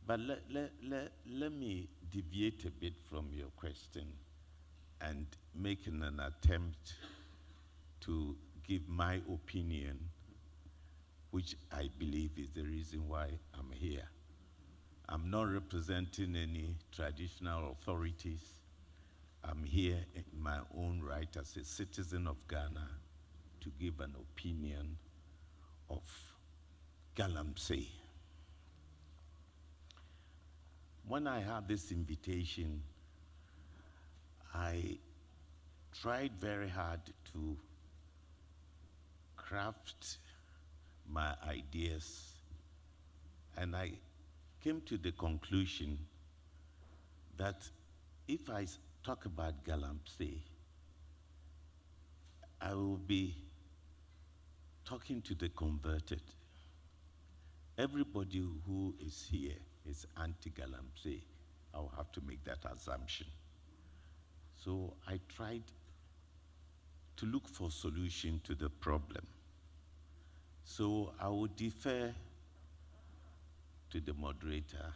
But let me deviate a bit from your question and making an attempt to give my opinion, which I believe is the reason why I'm here. I'm not representing any traditional authorities. I'm here in my own right as a citizen of Ghana to give an opinion of Galamsey. When I had this invitation, I tried very hard to craft my ideas, and I came to the conclusion that if I talk about Galamsey, I will be talking to the converted. Everybody who is here is anti-Galamsey. I'll have to make that assumption. So I tried to look for a solution to the problem. So I would defer to the moderator,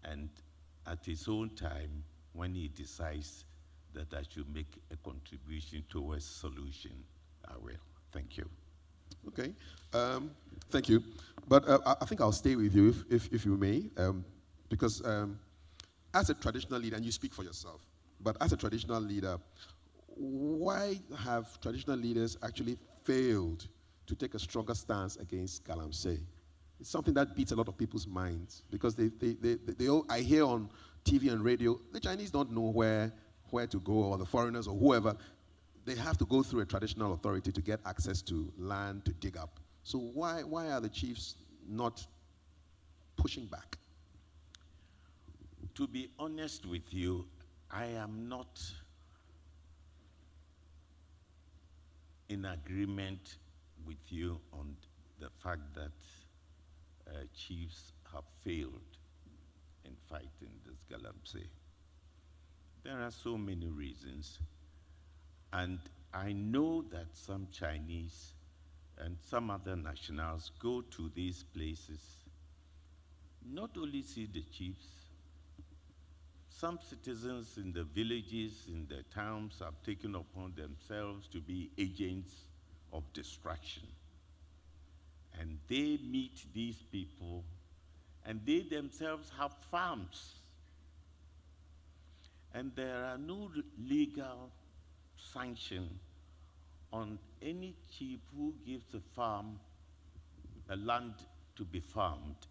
and at his own time, when he decides that I should make a contribution towards solution, I will. Thank you. Okay, thank you. But I think I'll stay with you, if you may, because as a traditional leader, and you speak for yourself, but as a traditional leader, why have traditional leaders actually failed to take a stronger stance against Galamsey? It's something that beats a lot of people's minds, because I hear on TV and radio, the Chinese don't know where to go, or the foreigners or whoever. They have to go through a traditional authority to get access to land to dig up. So why are the chiefs not pushing back? To be honest with you, I am not in agreement with you on the fact that chiefs have failed in fighting this Galamsey. There are so many reasons. And I know that some Chinese and some other nationals go to these places, not only see the chiefs, some citizens in the villages, in the towns have taken upon themselves to be agents of destruction. And they meet these people, and they themselves have farms. And there are no legal sanction on any chief who gives a farm, a land to be farmed,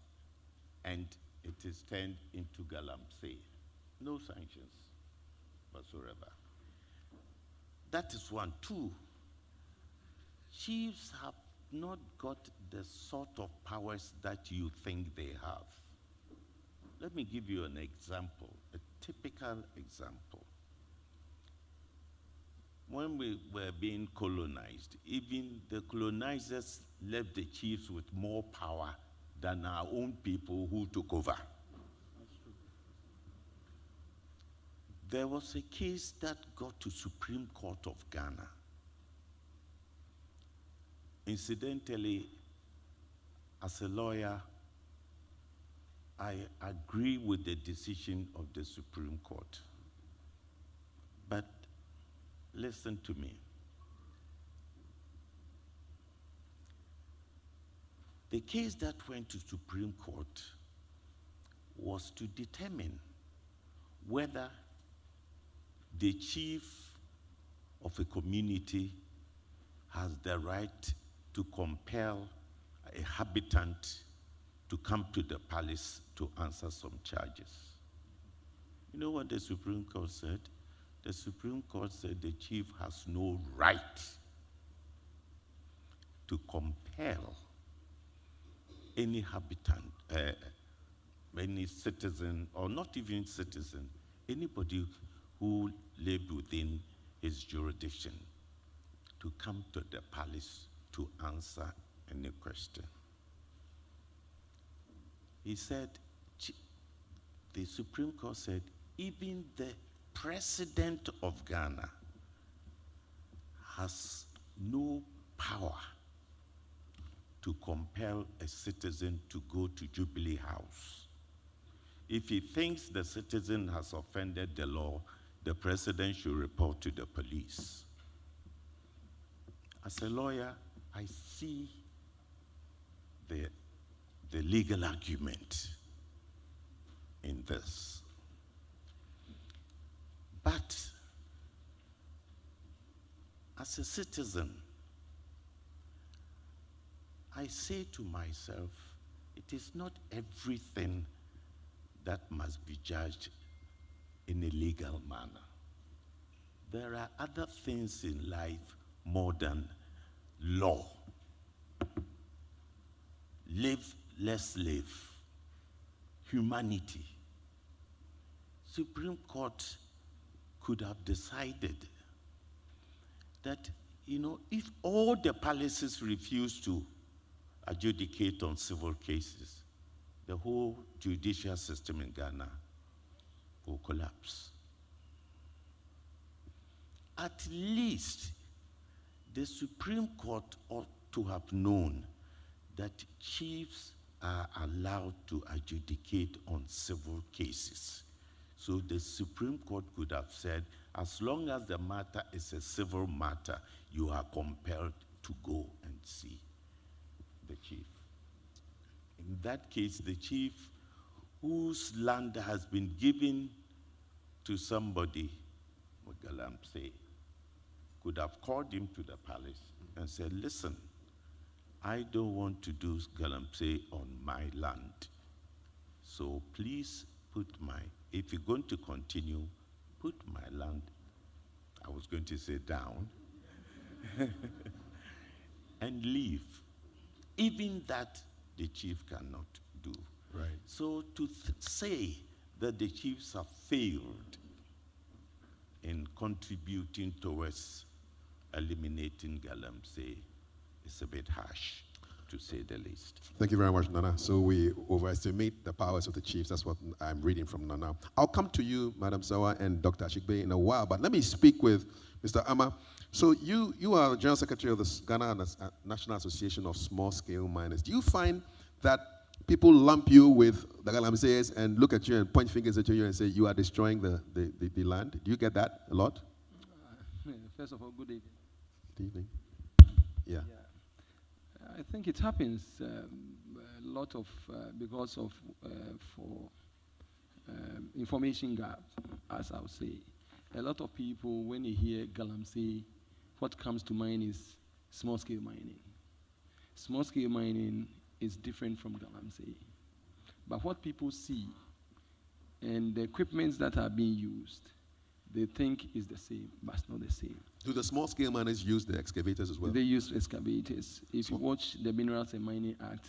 and it is turned into Galamsey. No sanctions whatsoever. That is one. Two, chiefs have not got the sort of powers that you think they have. Let me give you an example, a typical example. When we were being colonized, even the colonizers left the chiefs with more power than our own people who took over. There was a case that got to Supreme Court of Ghana. Incidentally, as a lawyer, I agree with the decision of the Supreme Court. But listen to me. The case that went to Supreme Court was to determine whether the chief of a community has the right to compel a habitant to come to the palace to answer some charges. You know what the Supreme Court said? The Supreme Court said the chief has no right to compel any habitant, any citizen, or not even citizen, anybody who lived within his jurisdiction to come to the palace to answer any question. He said, the Supreme Court said, even the President of Ghana has no power to compel a citizen to go to Jubilee House if he thinks the citizen has offended the law, the president should report to the police. As a lawyer, I see the legal argument in this. But as a citizen, I say to myself, it is not everything that must be judged in a legal manner. There are other things in life more than law. Live, let's live. Humanity. Supreme Court could have decided that, if all the palaces refuse to adjudicate on civil cases, the whole judicial system in Ghana will collapse. At least the Supreme Court ought to have known that chiefs are allowed to adjudicate on civil cases. So the Supreme Court could have said, as long as the matter is a civil matter, you are compelled to go and see the chief. In that case, the chief whose land has been given to somebody, Galamsey, could have called him to the palace and said, listen, I don't want to do Galamsey on my land. So please if you're going to continue, put my land, I was going to say down, and leave. Even that the chief cannot do. Right. So to say that the chiefs have failed in contributing towards eliminating Galamsey is a bit harsh, to say the least. Thank you very much, Nana. So we overestimate the powers of the chiefs. That's what I'm reading from Nana. I'll come to you, Madam Sawa and Dr. Ashigbe, in a while, but let me speak with Mr. Ama. So you are the General Secretary of the Ghana National Association of Small-Scale Miners. Do you find that people lump you with the Galamseyers and look at you and point fingers at you and say you are destroying the land? Do you get that a lot? First of all, good evening. Good evening. Yeah. I think it happens a lot of because of information gaps, as I would say. A lot of people, when they hear Galamsey, what comes to mind is small-scale mining. Small-scale mining is different from Galamsey. But what people see and the equipments that are being used, they think is the same, but it's not the same. Do the small-scale miners use the excavators as well? They use excavators. If you watch the Minerals and Mining Act,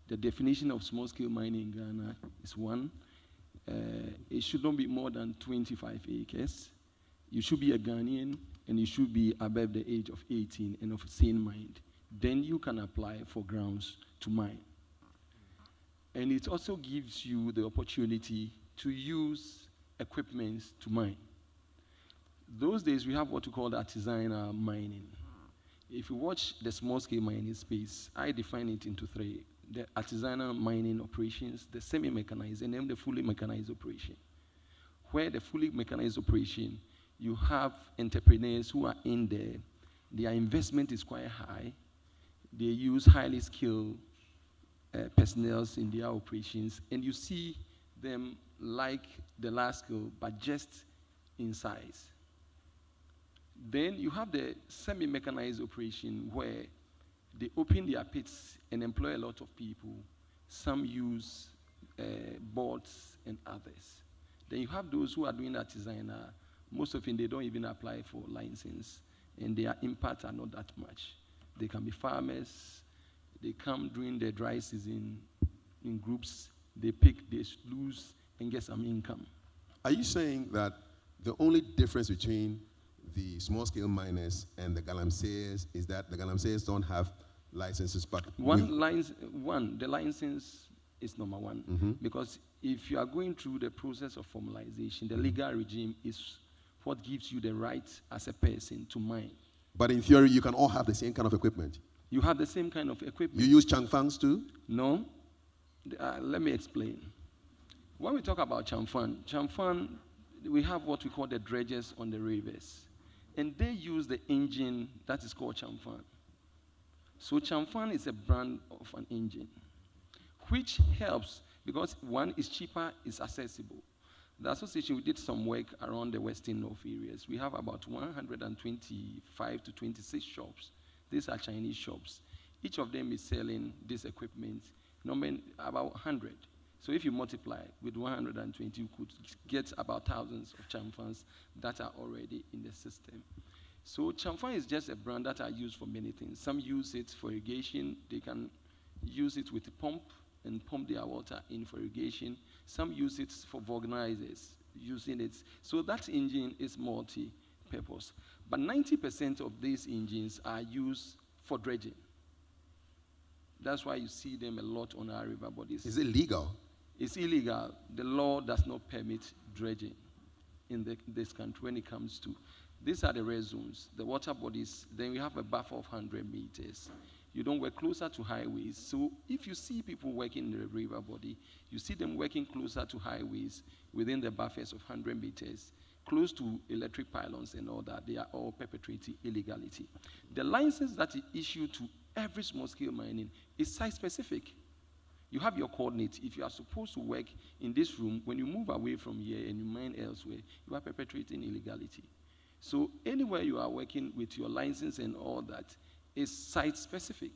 the definition of small-scale mining in Ghana is one. It should not be more than 25 acres. You should be a Ghanaian, and you should be above the age of 18 and of sane mind. Then you can apply for grounds to mine. And it also gives you the opportunity to use equipment to mine. Those days, we have what we call artisanal mining. If you watch the small-scale mining space, I define it into three. The artisanal mining operations, the semi-mechanized, and then the fully mechanized operation. Where the fully mechanized operation, you have entrepreneurs who are in there. Their investment is quite high. They use highly skilled personnel in their operations, and you see them like the large scale, but just in size. Then you have the semi-mechanized operation where they open their pits and employ a lot of people. Some use boards and others. Then you have those who are doing artisanal. Most of them, they don't even apply for license, and their impact are not that much. They can be farmers. They come during the dry season in groups. They pick, they lose, and get some income. Are you saying that the only difference between the small-scale miners and the Galamseyers is that the Galamseyers don't have licenses, but the license is number one, because if you are going through the process of formalization, the legal regime is what gives you the right as a person to mine. But in theory, you can all have the same kind of equipment. You have the same kind of equipment. You use changfangs too? No. Let me explain. When we talk about Chamfan, we have what we call the dredgers on the rivers. And they use the engine that is called Chamfan. So Chamfan is a brand of an engine, which helps because one is cheaper, is accessible. The association, we did some work around the Western North areas. We have about 125 to 26 shops. These are Chinese shops. Each of them is selling this equipment, about 100. So if you multiply with 120, you could get about thousands of Chamfans that are already in the system. So Chamfan is just a brand that are used for many things. Some use it for irrigation. They can use it with a pump and pump their water in for irrigation. Some use it for vulcanizers, using it. So that engine is multi-purpose. But 90% of these engines are used for dredging. That's why you see them a lot on our river bodies. Is it legal? It's illegal. The law does not permit dredging in this country when it comes to. These are the red zones, the water bodies. Then we have a buffer of 100 meters. You don't work closer to highways. So if you see people working in the river body, you see them working closer to highways within the buffers of 100 meters, close to electric pylons and all that. They are all perpetrating illegality. The license that is issued to every small-scale mining is site-specific. You have your coordinates. If you are supposed to work in this room, when you move away from here and you mine elsewhere, you are perpetrating illegality. So anywhere you are working with your license and all that is site-specific.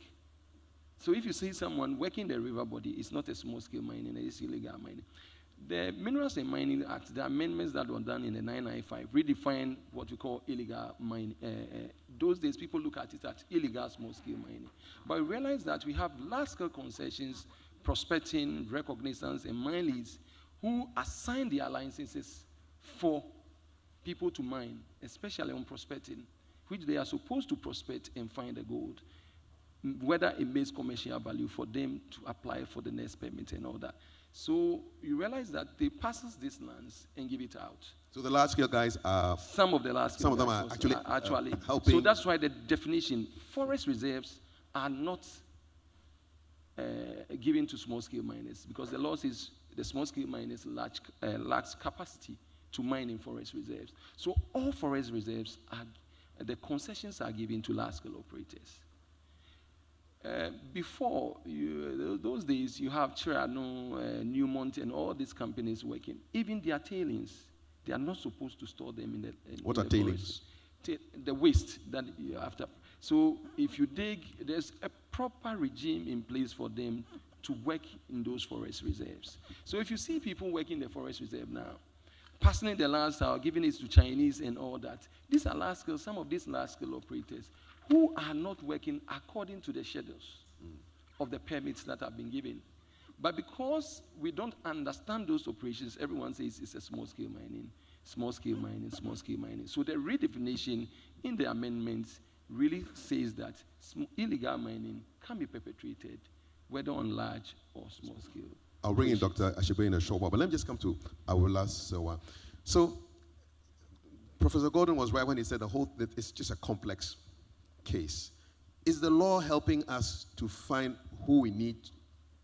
So if you see someone working the river body, it's not a small-scale mining, it's illegal mining. The Minerals and Mining Act, the amendments that were done in the 995 redefine what we call illegal mining. Those days, people look at it as illegal small-scale mining. But we realize that we have large-scale concessions, prospecting, reconnaissance, and mine leads who assign their licenses for people to mine, especially on prospecting, which they are supposed to prospect and find the gold, whether it makes commercial value for them to apply for the next permit and all that. So you realize that they pass these lands and give it out. So the large-scale guys are... Some of the large-scale Some of them are actually helping. So that's why the definition, forest reserves are not given to small-scale miners, because the law says the small-scale miners lacks capacity to mine in forest reserves. So all forest reserves the concessions are given to large-scale operators. Before, those days, you have Cherano, Newmont, and all these companies working. Even their tailings, they are not supposed to store them in the What are tailings? The waste that you have to. So if you dig, there's a proper regime in place for them to work in those forest reserves. So if you see people working the forest reserve now, passing the lands out, giving it to Chinese and all that, these are large-scale, some of these large-scale operators who are not working according to the schedules of the permits that have been given. But because we don't understand those operations, everyone says it's a small-scale mining, small-scale mining, small-scale mining. So the redefinition in the amendments really says that illegal mining can be perpetrated, whether on large or small scale. I'll bring in Dr. Ashebe in a short while, but let me just come to our last one. So Professor Gordon was right when he said that it's just a complex case. Is the law helping us to find who needs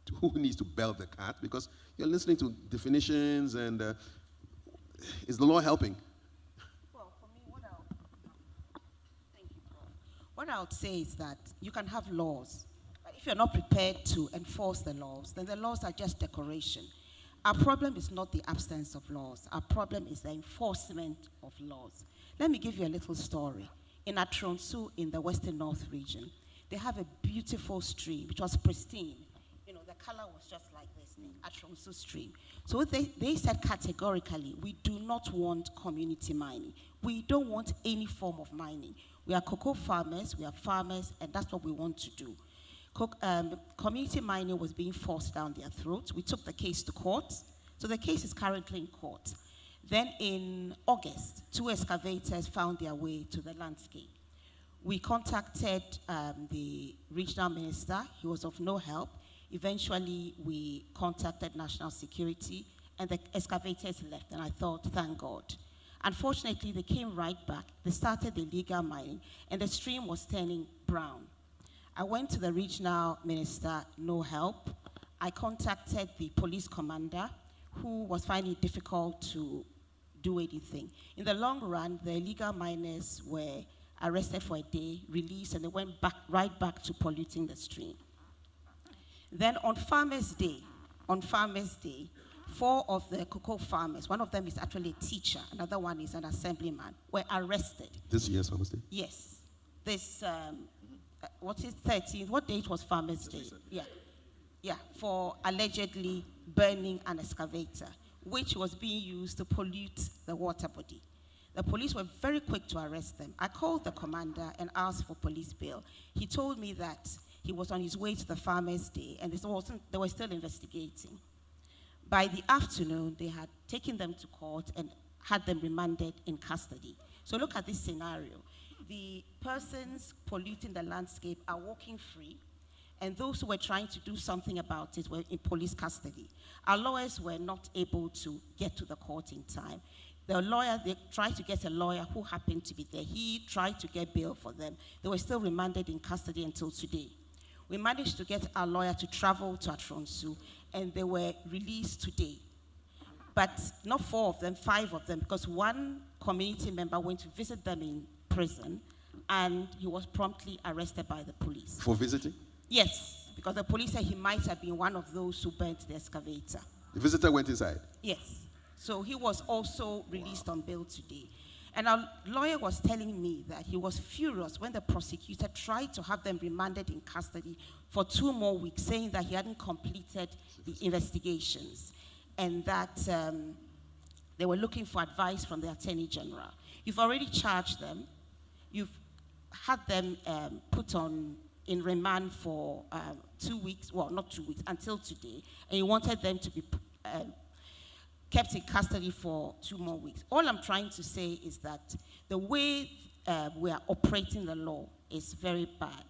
to belt the cat? Because you're listening to definitions, and is the law helping? Well, for me, what I would say is that you can have laws, but if you're not prepared to enforce the laws, then the laws are just decoration. Our problem is not the absence of laws. Our problem is the enforcement of laws. Let me give you a little story. In Achimota, in the Western North region, they have a beautiful stream, which was pristine. You know, the color was just like this, Achimota stream. So they said categorically, we do not want community mining. We don't want any form of mining. We are cocoa farmers, we are farmers, and that's what we want to do. Community mining was being forced down their throats. We took the case to court. So the case is currently in court. Then in August, 2 excavators found their way to the landscape. We contacted the regional minister. He was of no help. Eventually, we contacted national security, and the excavators left, and I thought, thank God. Unfortunately, they came right back. They started the illegal mining, and the stream was turning brown. I went to the regional minister, no help. I contacted the police commander, who was finding it difficult to do anything. In the long run, the illegal miners were arrested for a day, released, and they went right back to polluting the stream. Then on Farmers' Day, 4 of the cocoa farmers, one of them is actually a teacher, another one is an assemblyman, were arrested. This year's Farmers' Day? Yes. This, what is 13th? What date was Farmers' Day? Yeah, for allegedly burning an excavator, which was being used to pollute the water body. The police were very quick to arrest them. I called the commander and asked for police bail. He told me that he was on his way to the Farmers' Day, and they were still investigating. By the afternoon, they had taken them to court and had them remanded in custody. So look at this scenario. The persons polluting the landscape are walking free, and those who were trying to do something about it were in police custody. Our lawyers were not able to get to the court in time. They tried to get a lawyer who happened to be there. He tried to get bail for them. They were still remanded in custody until today. We managed to get our lawyer to travel to Atronsu, and they were released today. But not 4 of them, 5 of them, because one community member went to visit them in prison, and he was promptly arrested by the police. For visiting? Yes, because the police said he might have been one of those who burnt the excavator. The visitor went inside? Yes. So he was also released on bail today. And our lawyer was telling me that he was furious when the prosecutor tried to have them remanded in custody for 2 more weeks, saying that he hadn't completed the investigations and that they were looking for advice from the Attorney General. You've already charged them. You've had them put in remand for 2 weeks, well, not 2 weeks, until today, and you wanted them to be kept in custody for 2 more weeks. All I'm trying to say is that the way we are operating the law is very bad.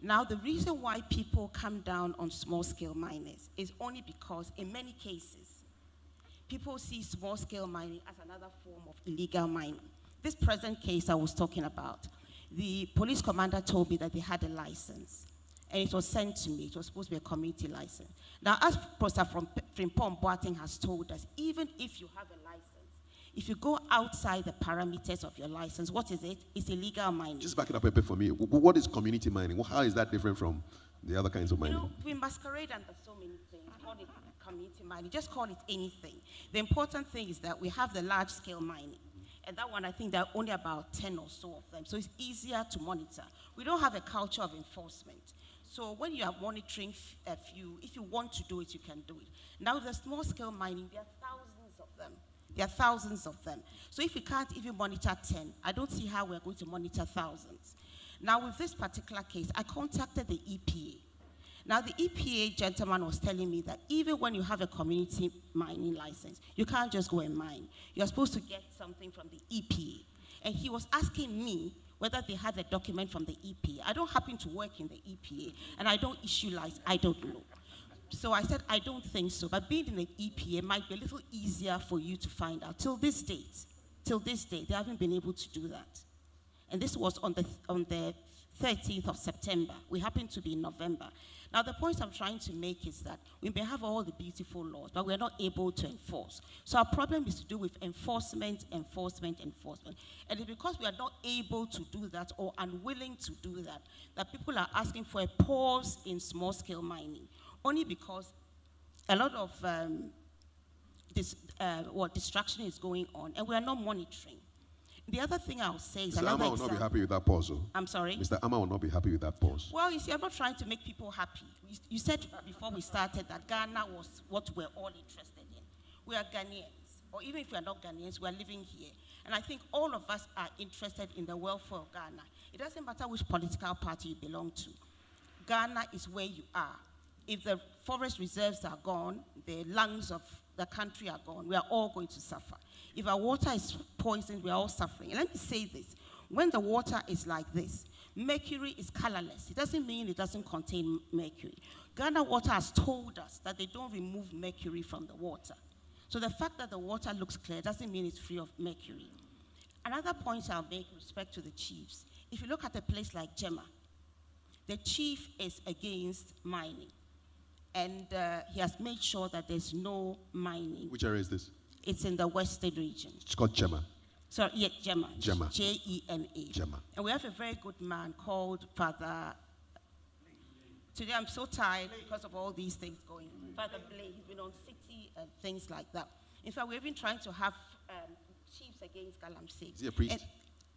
Now, the reason why people come down on small-scale miners is only because, in many cases, people see small-scale mining as another form of illegal mining. This present case I was talking about, the police commander told me that they had a license, and it was sent to me. It was supposed to be a community license. Now, as Professor Frimpong Boateng has told us, even if you have a license, if you go outside the parameters of your license, what is it? It's illegal mining. Just back it up a bit for me. What is community mining? How is that different from the other kinds of mining? You know, we masquerade under so many things. Call it community mining. Just call it anything. The important thing is that we have the large-scale mining. And that one, I think there are only about 10 or so of them. So it's easier to monitor. We don't have a culture of enforcement. So when you are monitoring a few, if you want to do it, you can do it. Now, the small-scale mining, there are thousands of them. There are thousands of them. So if we can't even monitor 10, I don't see how we're going to monitor thousands. Now, with this particular case, I contacted the EPA. Now, the EPA gentleman was telling me that even when you have a community mining license, you can't just go and mine. You're supposed to get something from the EPA. And he was asking me whether they had a document from the EPA. I don't happen to work in the EPA, and I don't issue license. I don't know. So I said, I don't think so. But being in the EPA might be a little easier for you to find out. Till this date, they haven't been able to do that. And this was on the 13th of September. We happen to be in November. Now, the point I'm trying to make is that we may have all the beautiful laws, but we're not able to enforce. So our problem is to do with enforcement. And it's because we are not able to do that or unwilling to do that, that people are asking for a pause in small-scale mining, only because a lot of distraction is going on, and we are not monitoring. The other thing I'll say is Mr. Ama will not be happy with that pause. I'm sorry? Mr. Ama will not be happy with that pause. Well, you see, I'm not trying to make people happy. You said before we started that Ghana was what we're all interested in. We are Ghanaians, or even if we are not Ghanaians, we are living here. And I think all of us are interested in the welfare of Ghana. It doesn't matter which political party you belong to. Ghana is where you are. If the forest reserves are gone, the lungs of the country are gone, we are all going to suffer. If our water is poisoned, we are all suffering. And let me say this. When the water is like this, mercury is colorless. It doesn't mean it doesn't contain mercury. Ghana Water has told us that they don't remove mercury from the water. So the fact that the water looks clear doesn't mean it's free of mercury. Another point I'll make with respect to the chiefs, if you look at a place like Gemma, the chief is against mining. And he has made sure that there's no mining. Which area is this? It's in the Western region. It's called Gemma. So, yeah, Gemma. Gemma. J-E-M-A. Gemma. And we have a very good man called Father. Today I'm so tired because of all these things going on. Father Blake, he's been on city and things like that. In fact, we've been trying to have chiefs against Galamsey. Is he a priest?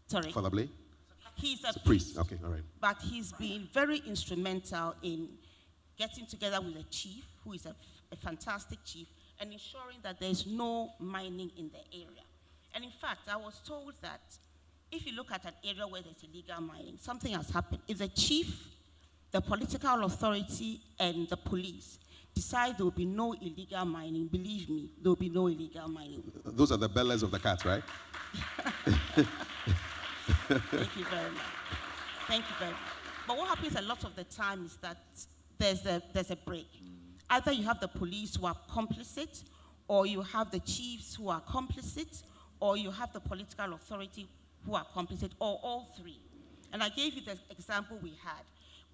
Sorry? Father Blake? He's a priest. Okay, all right. But he's been very instrumental in getting together with a chief, who is a fantastic chief, and ensuring that there's no mining in the area. And in fact, I was told that if you look at an area where there's illegal mining, something has happened. If the chief, the political authority, and the police decide there will be no illegal mining, believe me, there will be no illegal mining. Those are the bellies of the cat, right? Thank you very much. Thank you very much. But what happens a lot of the time is that there's a break. Either you have the police who are complicit, or you have the chiefs who are complicit, or you have the political authority who are complicit, or all three. And I gave you the example we had,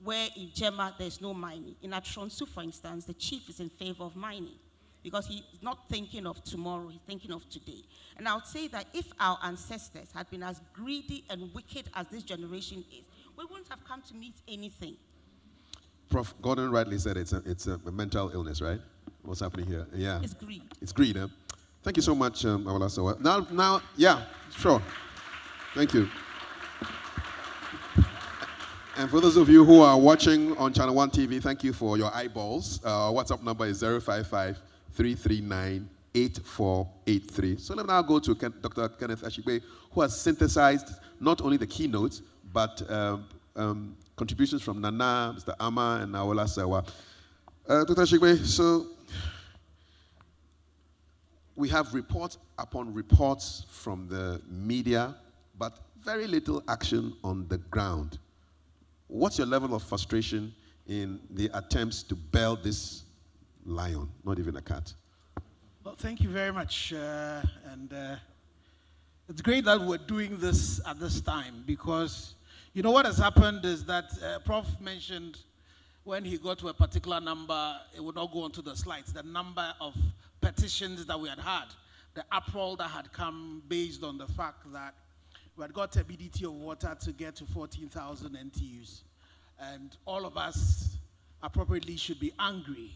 where in Gemma there's no mining. In Atronsu, for instance, the chief is in favor of mining because he's not thinking of tomorrow, he's thinking of today. And I would say that if our ancestors had been as greedy and wicked as this generation is, we wouldn't have come to meet anything. Prof. Gordon rightly said it's a mental illness, right? What's happening here? Yeah. It's greed. It's greed, huh? Thank you so much, Awolaso. Now, yeah, sure. Thank you. And for those of you who are watching on Channel 1 TV, thank you for your eyeballs. Our WhatsApp number is 055-339-8483. So let me now go to Dr. Kenneth Ashigbe, who has synthesized not only the keynotes, but contributions from Nana, Mr. Ama, and Awola Sewa. Dr. Ashigbe, so we have reports upon reports from the media, but very little action on the ground. What's your level of frustration in the attempts to bail this lion, not even a cat? Well, thank you very much. It's great that we're doing this at this time because, you know, what has happened is that Prof mentioned when he got to a particular number, it would not go onto the slides, the number of petitions that we had, the uproar that had come based on the fact that we had got a BDT of water to get to 14,000 NTUs. And all of us appropriately should be angry.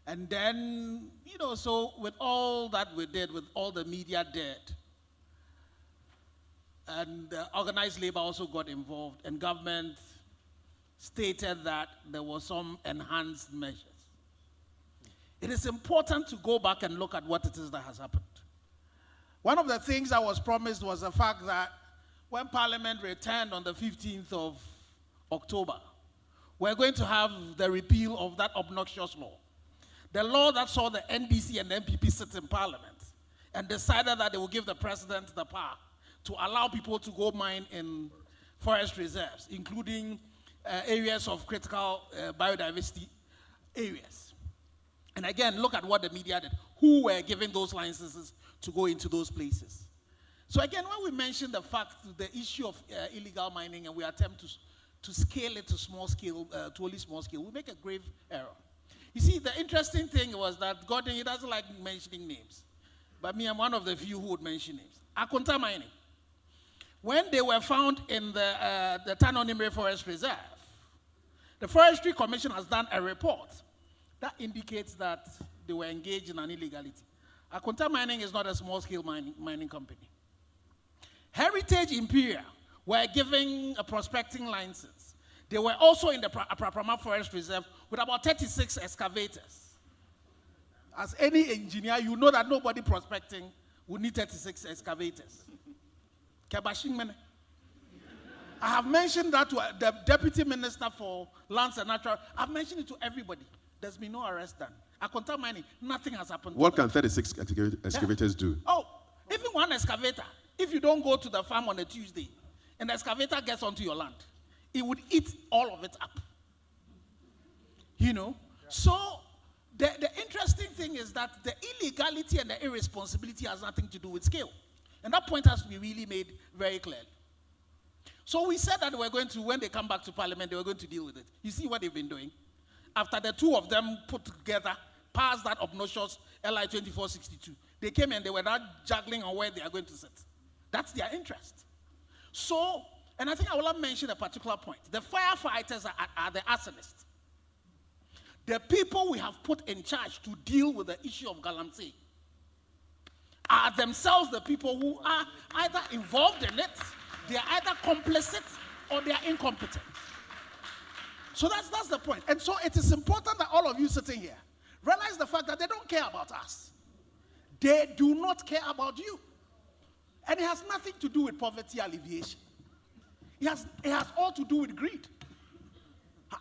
And then, you know, so with all that we did, with all the media did, and organized labor also got involved, and government stated that there were some enhanced measures. It is important to go back and look at what it is that has happened. One of the things that was promised was the fact that when Parliament returned on the 15th of October, we're going to have the repeal of that obnoxious law. The law that saw the NDC and the MPP sit in Parliament and decided that they will give the president the power to allow people to go mine in forest reserves, including areas of critical biodiversity areas. And again, look at what the media did. Who were giving those licenses to go into those places? So again, when we mention the fact, the issue of illegal mining, and we attempt to scale it to small scale, to only small scale, we make a grave error. You see, the interesting thing was that Gordon, he doesn't like mentioning names. But me, I'm one of the few who would mention names. Achimota mining. When they were found in the Tanonimre Forest Reserve, the Forestry Commission has done a report that indicates that they were engaged in an illegality. Achimota Mining is not a small-scale mining company. Heritage Imperial were giving a prospecting license. They were also in the Apraprama Forest Reserve with about 36 excavators. As any engineer, you know that nobody prospecting would need 36 excavators. I have mentioned that to the Deputy Minister for Lands and Natural. I've mentioned it to everybody. There's been no arrest done. Achimota Mining, nothing has happened. What can 36 excavators do? Oh, even one excavator, if you don't go to the farm on a Tuesday, and the excavator gets onto your land, it would eat all of it up. You know? Yeah. So, the interesting thing is that the illegality and the irresponsibility has nothing to do with scale. And that point has to be really made very clearly. So we said that we're going to, when they come back to Parliament, they were going to deal with it. You see what they've been doing? after the two of them put together, passed that obnoxious LI 2462. They came and they were not juggling on where they are going to sit. That's their interest. So, and I think I will have mentioned a particular point. The firefighters are the arsonists. The people we have put in charge to deal with the issue of Galamsey are themselves the people who are either involved in it, they are either complicit or they are incompetent. So that's the point. And so it is important that all of you sitting here realize the fact that they don't care about us. They do not care about you. And it has nothing to do with poverty alleviation. It has all to do with greed.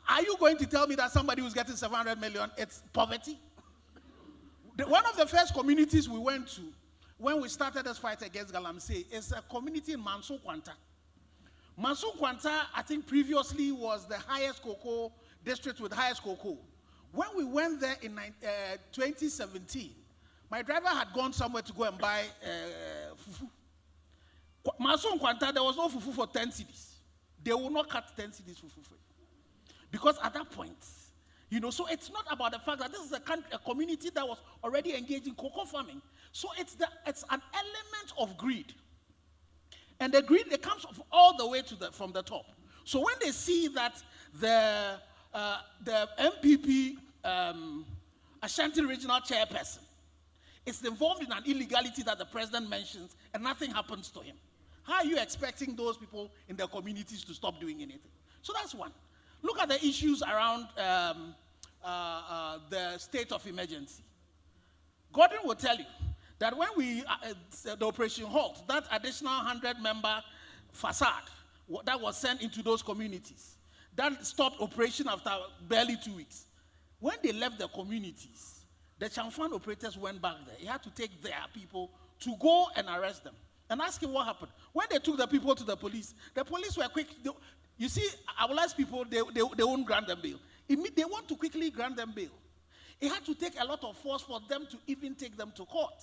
Are you going to tell me that somebody who's getting 700 million, it's poverty? One of the first communities we went to when we started this fight against Galamsey is a community in Manso Kwanta. Manso Kwanta, I think previously was the highest cocoa district with highest cocoa. When we went there in 2017, my driver had gone somewhere to go and buy fufu. Manso Kwanta, there was no fufu for 10 cedis. They will not cut 10 cedis for fufu. Because at that point, so it's not about the fact that this is a community that was already engaged in cocoa farming. So it's an element of greed. And the greed, it comes all the way from the top. So when they see that the MPP Ashanti Regional Chairperson is involved in an illegality that the president mentions and nothing happens to him, how are you expecting those people in their communities to stop doing anything? So that's one. Look at the issues around the state of emergency. Gordon will tell you that when the Operation Halt, that additional 100-member facade that was sent into those communities, that stopped operation after barely 2 weeks. When they left the communities, the Chamfan operators went back there. He had to take their people to go and arrest them and ask him what happened. When they took the people to the police were quick. You see, I will ask people, they won't grant them bail. They want to quickly grant them bail. It had to take a lot of force for them to even take them to court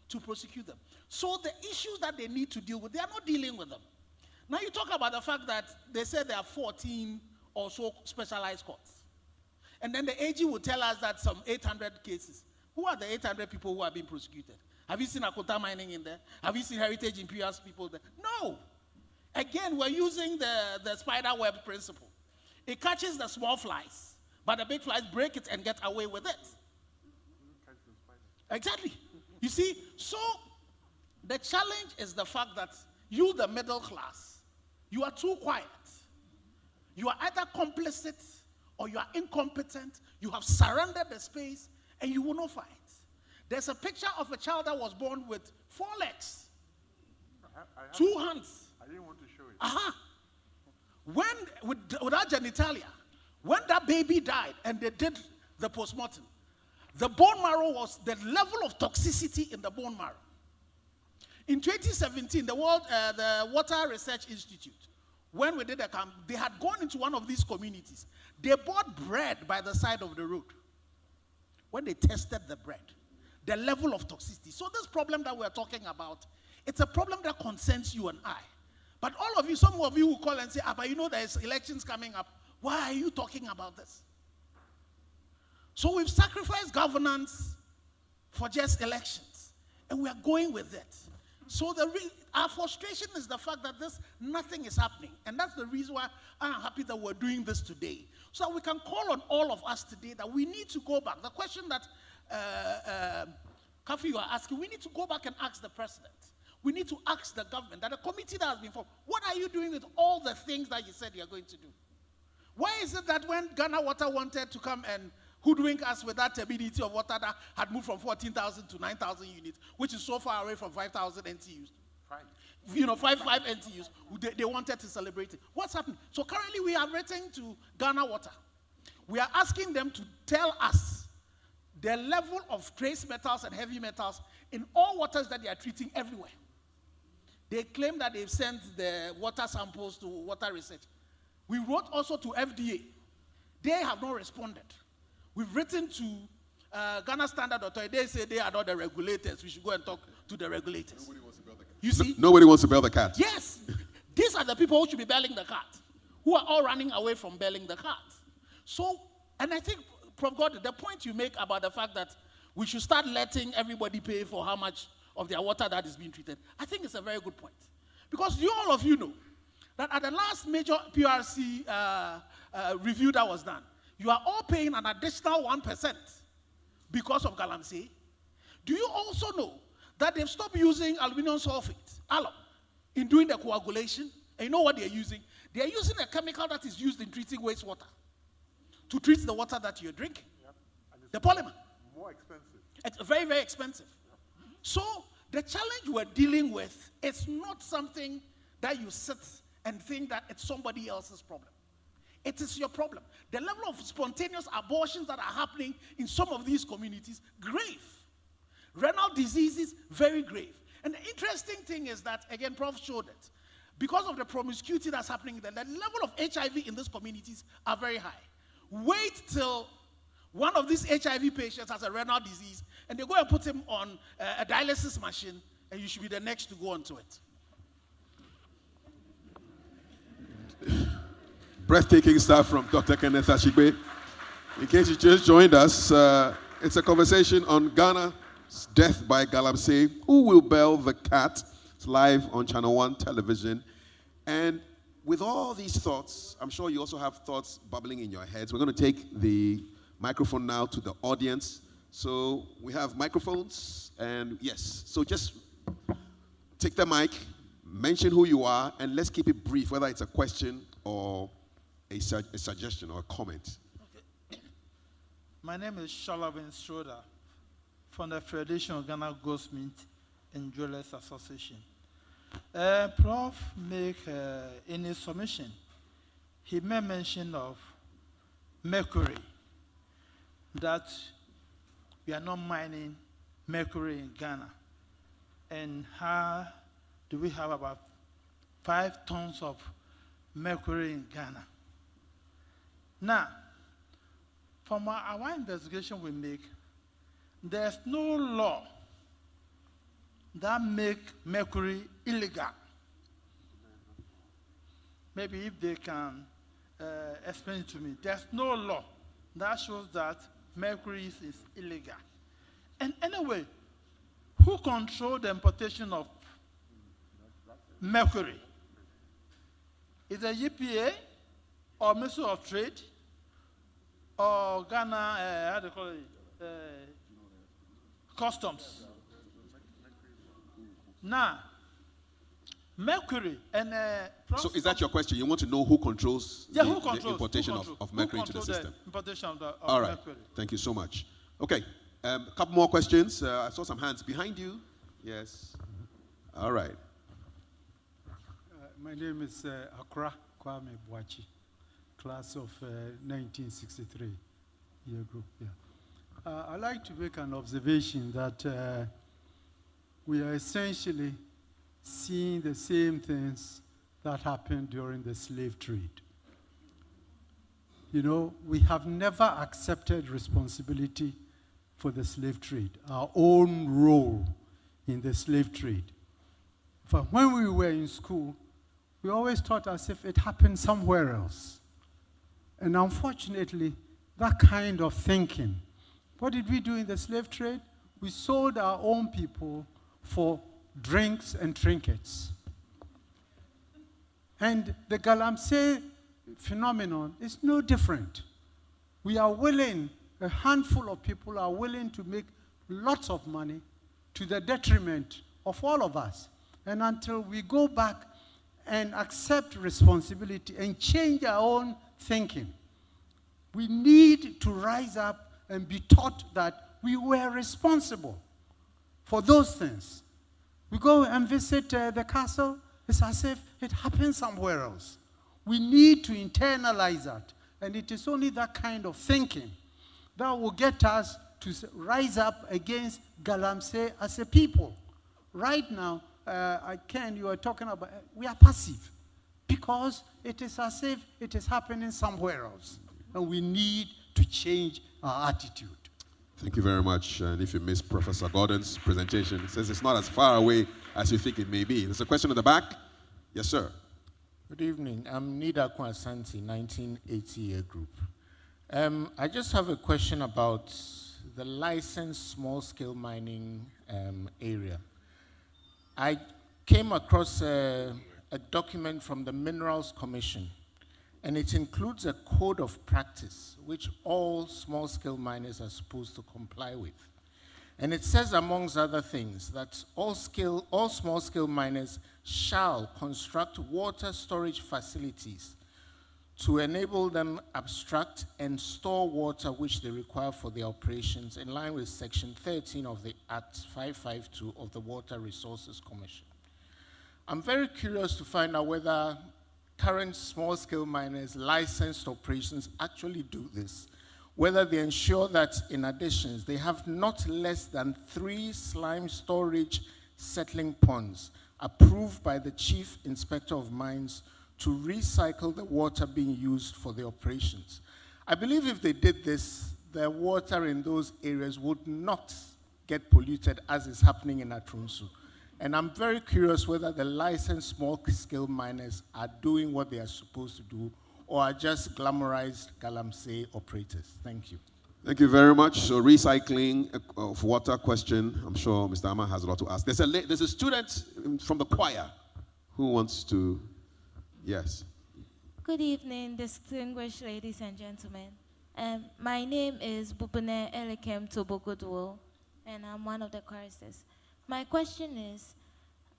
to prosecute them. So the issues that they need to deal with, they are not dealing with them. Now you talk about the fact that they said there are 14 or so specialized courts. And then the AG will tell us that some 800 cases. Who are the 800 people who are being prosecuted? Have you seen Akota Mining in there? Have you seen Heritage Imperials people there? No. Again, we're using the spider web principle. It catches the small flies, but the big flies break it and get away with it. Exactly. You see, so the challenge is the fact that you, the middle class, you are too quiet. You are either complicit or you are incompetent. You have surrendered the space and you will not fight. There's a picture of a child that was born with 4 legs, 2 hands. I didn't want to show it. When, without genitalia, when that baby died and they did the postmortem, the bone marrow was the level of toxicity in the bone marrow. In 2017, the Water Research Institute, when we did a camp, they had gone into one of these communities. They bought bread by the side of the road. When they tested the bread, the level of toxicity. So this problem that we're talking about, it's a problem that concerns you and I. But all of you, some of you will call and say, but there's elections coming up. Why are you talking about this? So we've sacrificed governance for just elections. And we are going with it. So our frustration is the fact that nothing is happening. And that's the reason why I'm happy that we're doing this today. So that we can call on all of us today that we need to go back. The question that Kafi, you are asking, we need to go back and ask the president. We need to ask the government, that a committee that has been formed, what are you doing with all the things that you said you're going to do? Why is it that when Ghana Water wanted to come and hoodwink us with that turbidity of water that had moved from 14,000 to 9,000 units, which is so far away from 5,000 NTUs? 5 NTUs. They wanted to celebrate it. What's happening? So currently we are writing to Ghana Water. We are asking them to tell us the level of trace metals and heavy metals in all waters that they are treating everywhere. They claim that they've sent the water samples to Water Research. We wrote also to FDA. They have not responded. We've written to Ghana Standard Authority. They say they are not the regulators. We should go and talk to the regulators. Nobody wants to bail the cat. You see? Nobody wants to bail the cat. Yes. These are the people who should be bailing the cat, who are all running away from bailing the cat. So, and I think Prof. Gordon, the point you make about the fact that we should start letting everybody pay for how much of their water that is being treated, I think it's a very good point. Because all of you know that at the last major PRC review that was done, you are all paying an additional 1% because of Galamsey. Do you also know that they've stopped using aluminum sulfate, alum, in doing the coagulation? And you know what they're using? They're using a chemical that is used in treating wastewater to treat the water that you're drinking. Yep. The polymer. More expensive. It's very, very expensive. Yep. So the challenge we're dealing with is not something that you sit and think that it's somebody else's problem. It is your problem. The level of spontaneous abortions that are happening in some of these communities, grave. Renal diseases, very grave. And the interesting thing is that, again, Prof showed it. Because of the promiscuity that's happening there, the level of HIV in these communities are very high. Wait till one of these HIV patients has a renal disease, and they go and put him on a dialysis machine, and you should be the next to go onto it. Breathtaking stuff from Dr. Kenneth Achigbe. In case you just joined us, it's a conversation on Ghana's death by Galamsey. Who will bail the cat? It's live on Channel 1 television. And with all these thoughts, I'm sure you also have thoughts bubbling in your heads. We're going to take the microphone now to the audience. So we have microphones, and yes, so just take the mic, mention who you are, and let's keep it brief, whether it's a question or a suggestion or a comment. Okay. My name is Shalabin Schroeder from the Federation of Ghana Goldsmith and Jewelers Association. Prof make in his submission, he made mention of mercury, that we are not mining mercury in Ghana. And how do we have about 5 tons of mercury in Ghana? Now, from our investigation we make, there's no law that make mercury illegal. Maybe if they can explain it to me. There's no law that shows that mercury is illegal. And anyway, who controls the importation of mercury? Is it EPA or Ministry of Trade or Ghana, how do you call it, Customs? Now, mercury and... so is that your question? You want to know who controls, the importation of mercury into the system? Importation of all right. Mercury. Thank you so much. Okay, a couple more questions. I saw some hands behind you. Yes. All right. My name is Akra Kwame Boachi, class of 1963 year group. Yeah. I'd like to make an observation that we are essentially seeing the same things that happened during the slave trade. You know, we have never accepted responsibility for the slave trade, our own role in the slave trade. But when we were in school, we always thought as if it happened somewhere else. And unfortunately, that kind of thinking, what did we do in the slave trade? We sold our own people for drinks and trinkets. And the Galamsey phenomenon is no different. We are willing, a handful of people are willing to make lots of money to the detriment of all of us. And until we go back and accept responsibility and change our own thinking, we need to rise up and be taught that we were responsible for those things. We go and visit the castle, it's as if it happened somewhere else. We need to internalize that. And it is only that kind of thinking that will get us to rise up against Galamsey as a people. Right now, Ken, you are talking about, we are passive because it is as if it is happening somewhere else. And we need to change our attitude. Thank you very much. And if you missed Professor Gordon's presentation, it says it's not as far away as you think it may be. There's a question at the back. Yes, sir. Good evening. I'm Nida Kwasanti, 1980 year group. I just have a question about the licensed small-scale mining area. I came across a document from the Minerals Commission, and it includes a code of practice which all small-scale miners are supposed to comply with. And it says, amongst other things, that all small-scale miners shall construct water storage facilities to enable them abstract and store water which they require for their operations in line with Section 13 of the Act 552 of the Water Resources Commission. I'm very curious to find out whether current small-scale miners' licensed operations actually do this, whether they ensure that, in addition, they have not less than 3 slime storage settling ponds approved by the Chief Inspector of Mines to recycle the water being used for the operations. I believe if they did this, the water in those areas would not get polluted as is happening in Atrunsu. And I'm very curious whether the licensed small-scale miners are doing what they are supposed to do or are just glamorized Galamsey operators. Thank you. Thank you very much. So recycling of water question, I'm sure Mr. Ama has a lot to ask. There's a student from the choir who wants to, yes. Good evening, distinguished ladies and gentlemen. My name is Bupune Elekem Tobogodwo, and I'm one of the choristers. My question is,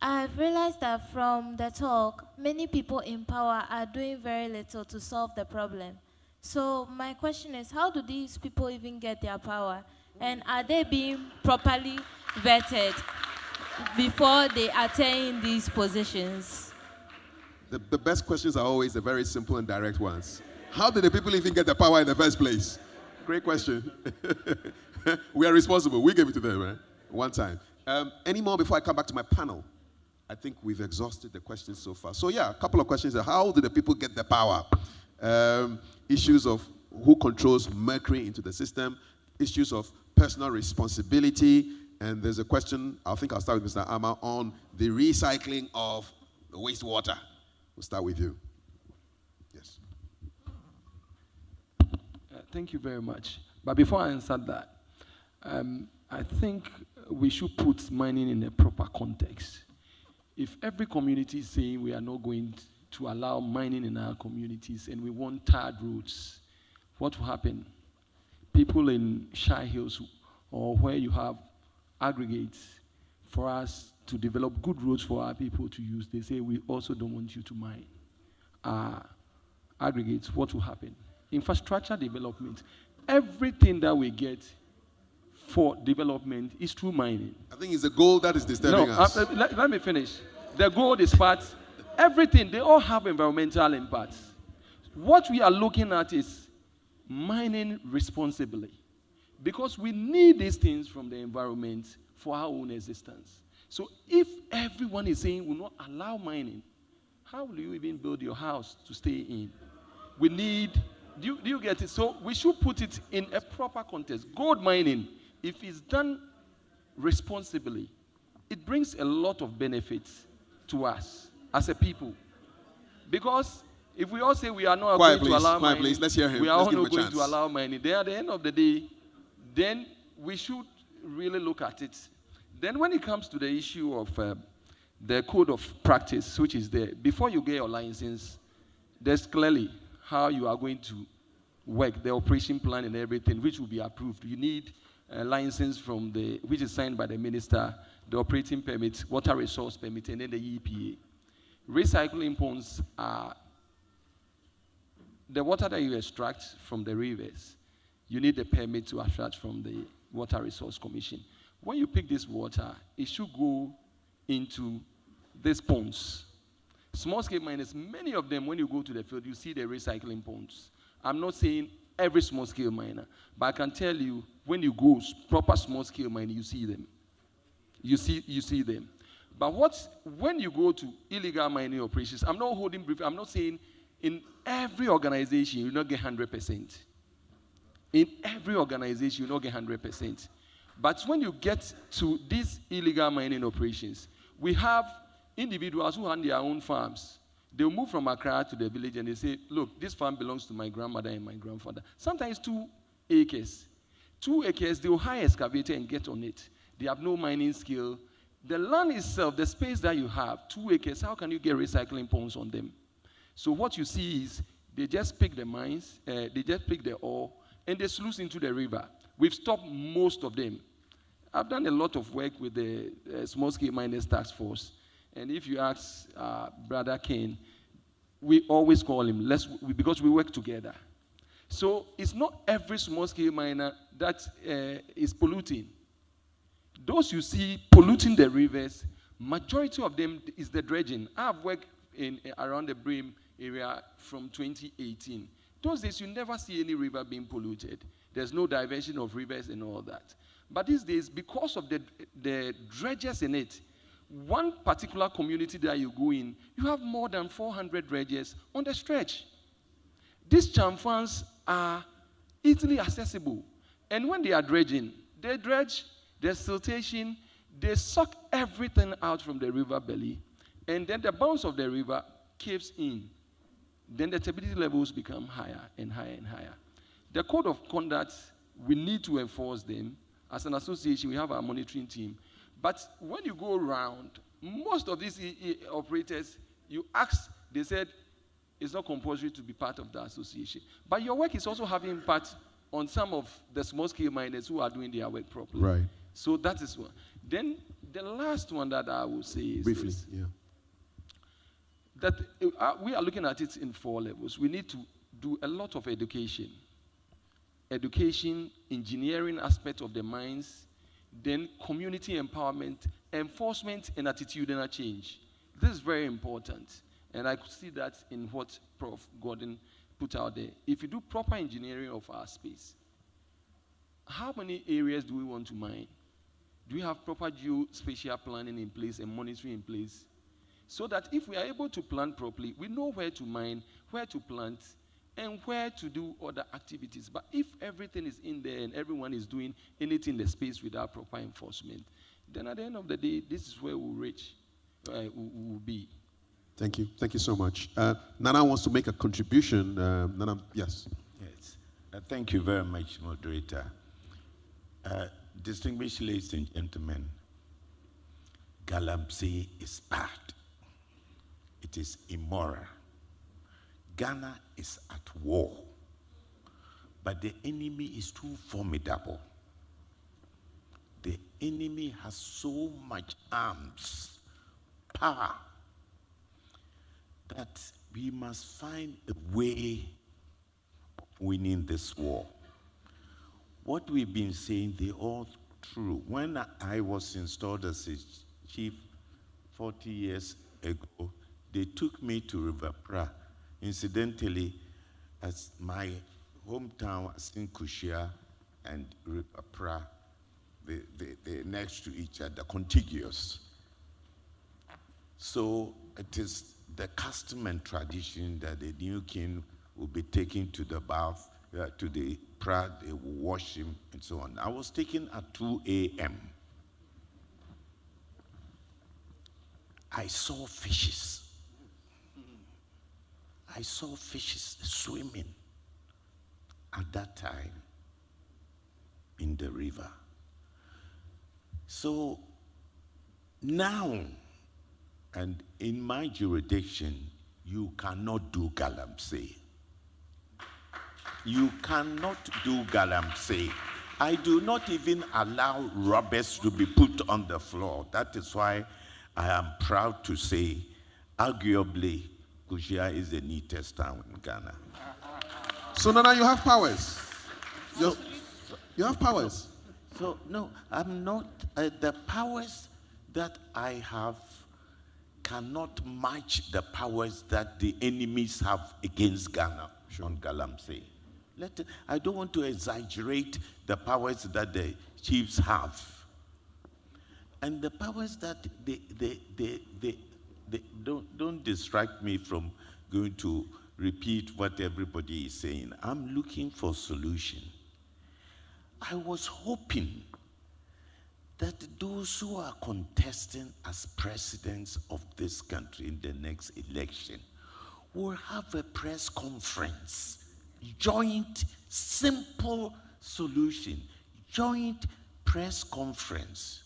I've realized that from the talk, many people in power are doing very little to solve the problem. So my question is, how do these people even get their power? And are they being properly vetted before they attain these positions? The best questions are always the very simple and direct ones. How did the people even get the power in the first place? Great question. We are responsible. We gave it to them, right? One time. Any more before I come back to my panel? I think we've exhausted the questions so far. So yeah, a couple of questions. How do the people get the power? Issues of who controls mercury into the system, issues of personal responsibility, and there's a question, I think I'll start with Mr. Ama, on the recycling of the wastewater. We'll start with you. Yes. Thank you very much. But before I answer that, I think we should put mining in a proper context. If every community is saying we are not going to allow mining in our communities and we want tarred roads, what will happen? People in Shire Hills or where you have aggregates for us to develop good roads for our people to use, they say we also don't want you to mine aggregates. What will happen? Infrastructure development. Everything that we get for development is through mining. I think it's the gold that is disturbing us. Let me finish. The gold is part. Everything, they all have environmental impacts. What we are looking at is mining responsibly. Because we need these things from the environment for our own existence. So if everyone is saying we'll not allow mining, how will you even build your house to stay in? We need, do you get it? So we should put it in a proper context. Gold mining, if it's done responsibly, it brings a lot of benefits to us as a people. Because if we all say we are not going to allow mining, please. Let's hear him. we are Let's all not going to allow mining, then at the end of the day, then we should really look at it. Then when it comes to the issue of the code of practice, which is there, before you get your license, there's clearly how you are going to work, the operation plan and everything, which will be approved. You need a license from which is signed by the minister, the operating permit, water resource permit, and then the EPA. Recycling ponds are the water that you extract from the rivers. You need a permit to extract from the Water Resource Commission. When you pick this water, it should go into these ponds. Small-scale miners, many of them, when you go to the field, you see the recycling ponds. I'm not saying every small-scale miner, but I can tell you, when you go proper small-scale mining, you see them. You see them. But when you go to illegal mining operations, I'm not holding brief, I'm not saying in every organization you not get 100%. In every organization you not get 100%. But when you get to these illegal mining operations, we have individuals who run their own farms. They'll move from Accra to the village and they say, look, this farm belongs to my grandmother and my grandfather. Sometimes 2 acres. 2 acres, they'll hire an excavator and get on it. They have no mining skill. The land itself, the space that you have, 2 acres, how can you get recycling ponds on them? So what you see is they just pick the mines, they just pick the ore, and they sluice into the river. We've stopped most of them. I've done a lot of work with the small-scale miners task force. And if you ask Brother Kane, we always call him, because we work together. So it's not every small-scale miner that is polluting. Those you see polluting the rivers, majority of them is the dredging. I've worked around the Brim area from 2018. Those days, you never see any river being polluted. There's no diversion of rivers and all that. But these days, because of the dredgers in it, one particular community that you go in, you have more than 400 dredgers on the stretch. These chamfans are easily accessible. And when they are dredging, they dredge, there's siltation, they suck everything out from the river belly, and then the bounce of the river caves in. Then the turbidity levels become higher and higher and higher. The code of conduct, we need to enforce them. As an association, we have our monitoring team. But when you go around, most of these operators, you ask, they said, it's not compulsory to be part of the association. But your work is also having impact on some of the small-scale miners who are doing their work properly. Right. So that is one. Then the last one that I will say is briefly, this, yeah. That we are looking at it in 4 levels. We need to do a lot of education. Education, engineering aspect of the mines, then community empowerment, enforcement, and attitudinal change. This is very important. And I could see that in what Prof. Gordon put out there. If you do proper engineering of our space, how many areas do we want to mine? Do we have proper geospatial planning in place and monitoring in place? So that if we are able to plan properly, we know where to mine, where to plant, and where to do other activities. But if everything is in there and everyone is doing anything in the space without proper enforcement, then at the end of the day, this is where we'll reach, we'll be. Thank you. Thank you so much. Nana wants to make a contribution. Nana, yes. Yes. Thank you very much, moderator. Distinguished ladies and gentlemen, Galamsey is bad. It is immoral. Ghana is at war, but the enemy is too formidable. The enemy has so much arms, power, that we must find a way of winning this war. What we've been saying, they're all true. When I was installed as a chief 40 years ago, they took me to River Pra. Incidentally, as my hometown was in Kushia and River Pra, they're next to each other, contiguous. So it is the custom and tradition that the new king will be taken to the bath, to the Pra, they will wash him and so on. I was taken at 2 a.m. I saw fishes. I saw fishes swimming at that time in the river. So now, and in my jurisdiction, you cannot do Galamsey. You cannot do Galamsey. I do not even allow robbers to be put on the floor. That is why I am proud to say, arguably, Kushia is the neatest town in Ghana. So Nana, you have powers. You have powers. So no, I'm not. The powers that I have cannot match the powers that the enemies have against Ghana on Galamsey. I don't want to exaggerate the powers that the chiefs have. And the powers that they don't distract me from going to repeat what everybody is saying. I'm looking for solution. I was hoping that those who are contesting as presidents of this country in the next election we'll have a press conference. Joint, simple solution. Joint press conference.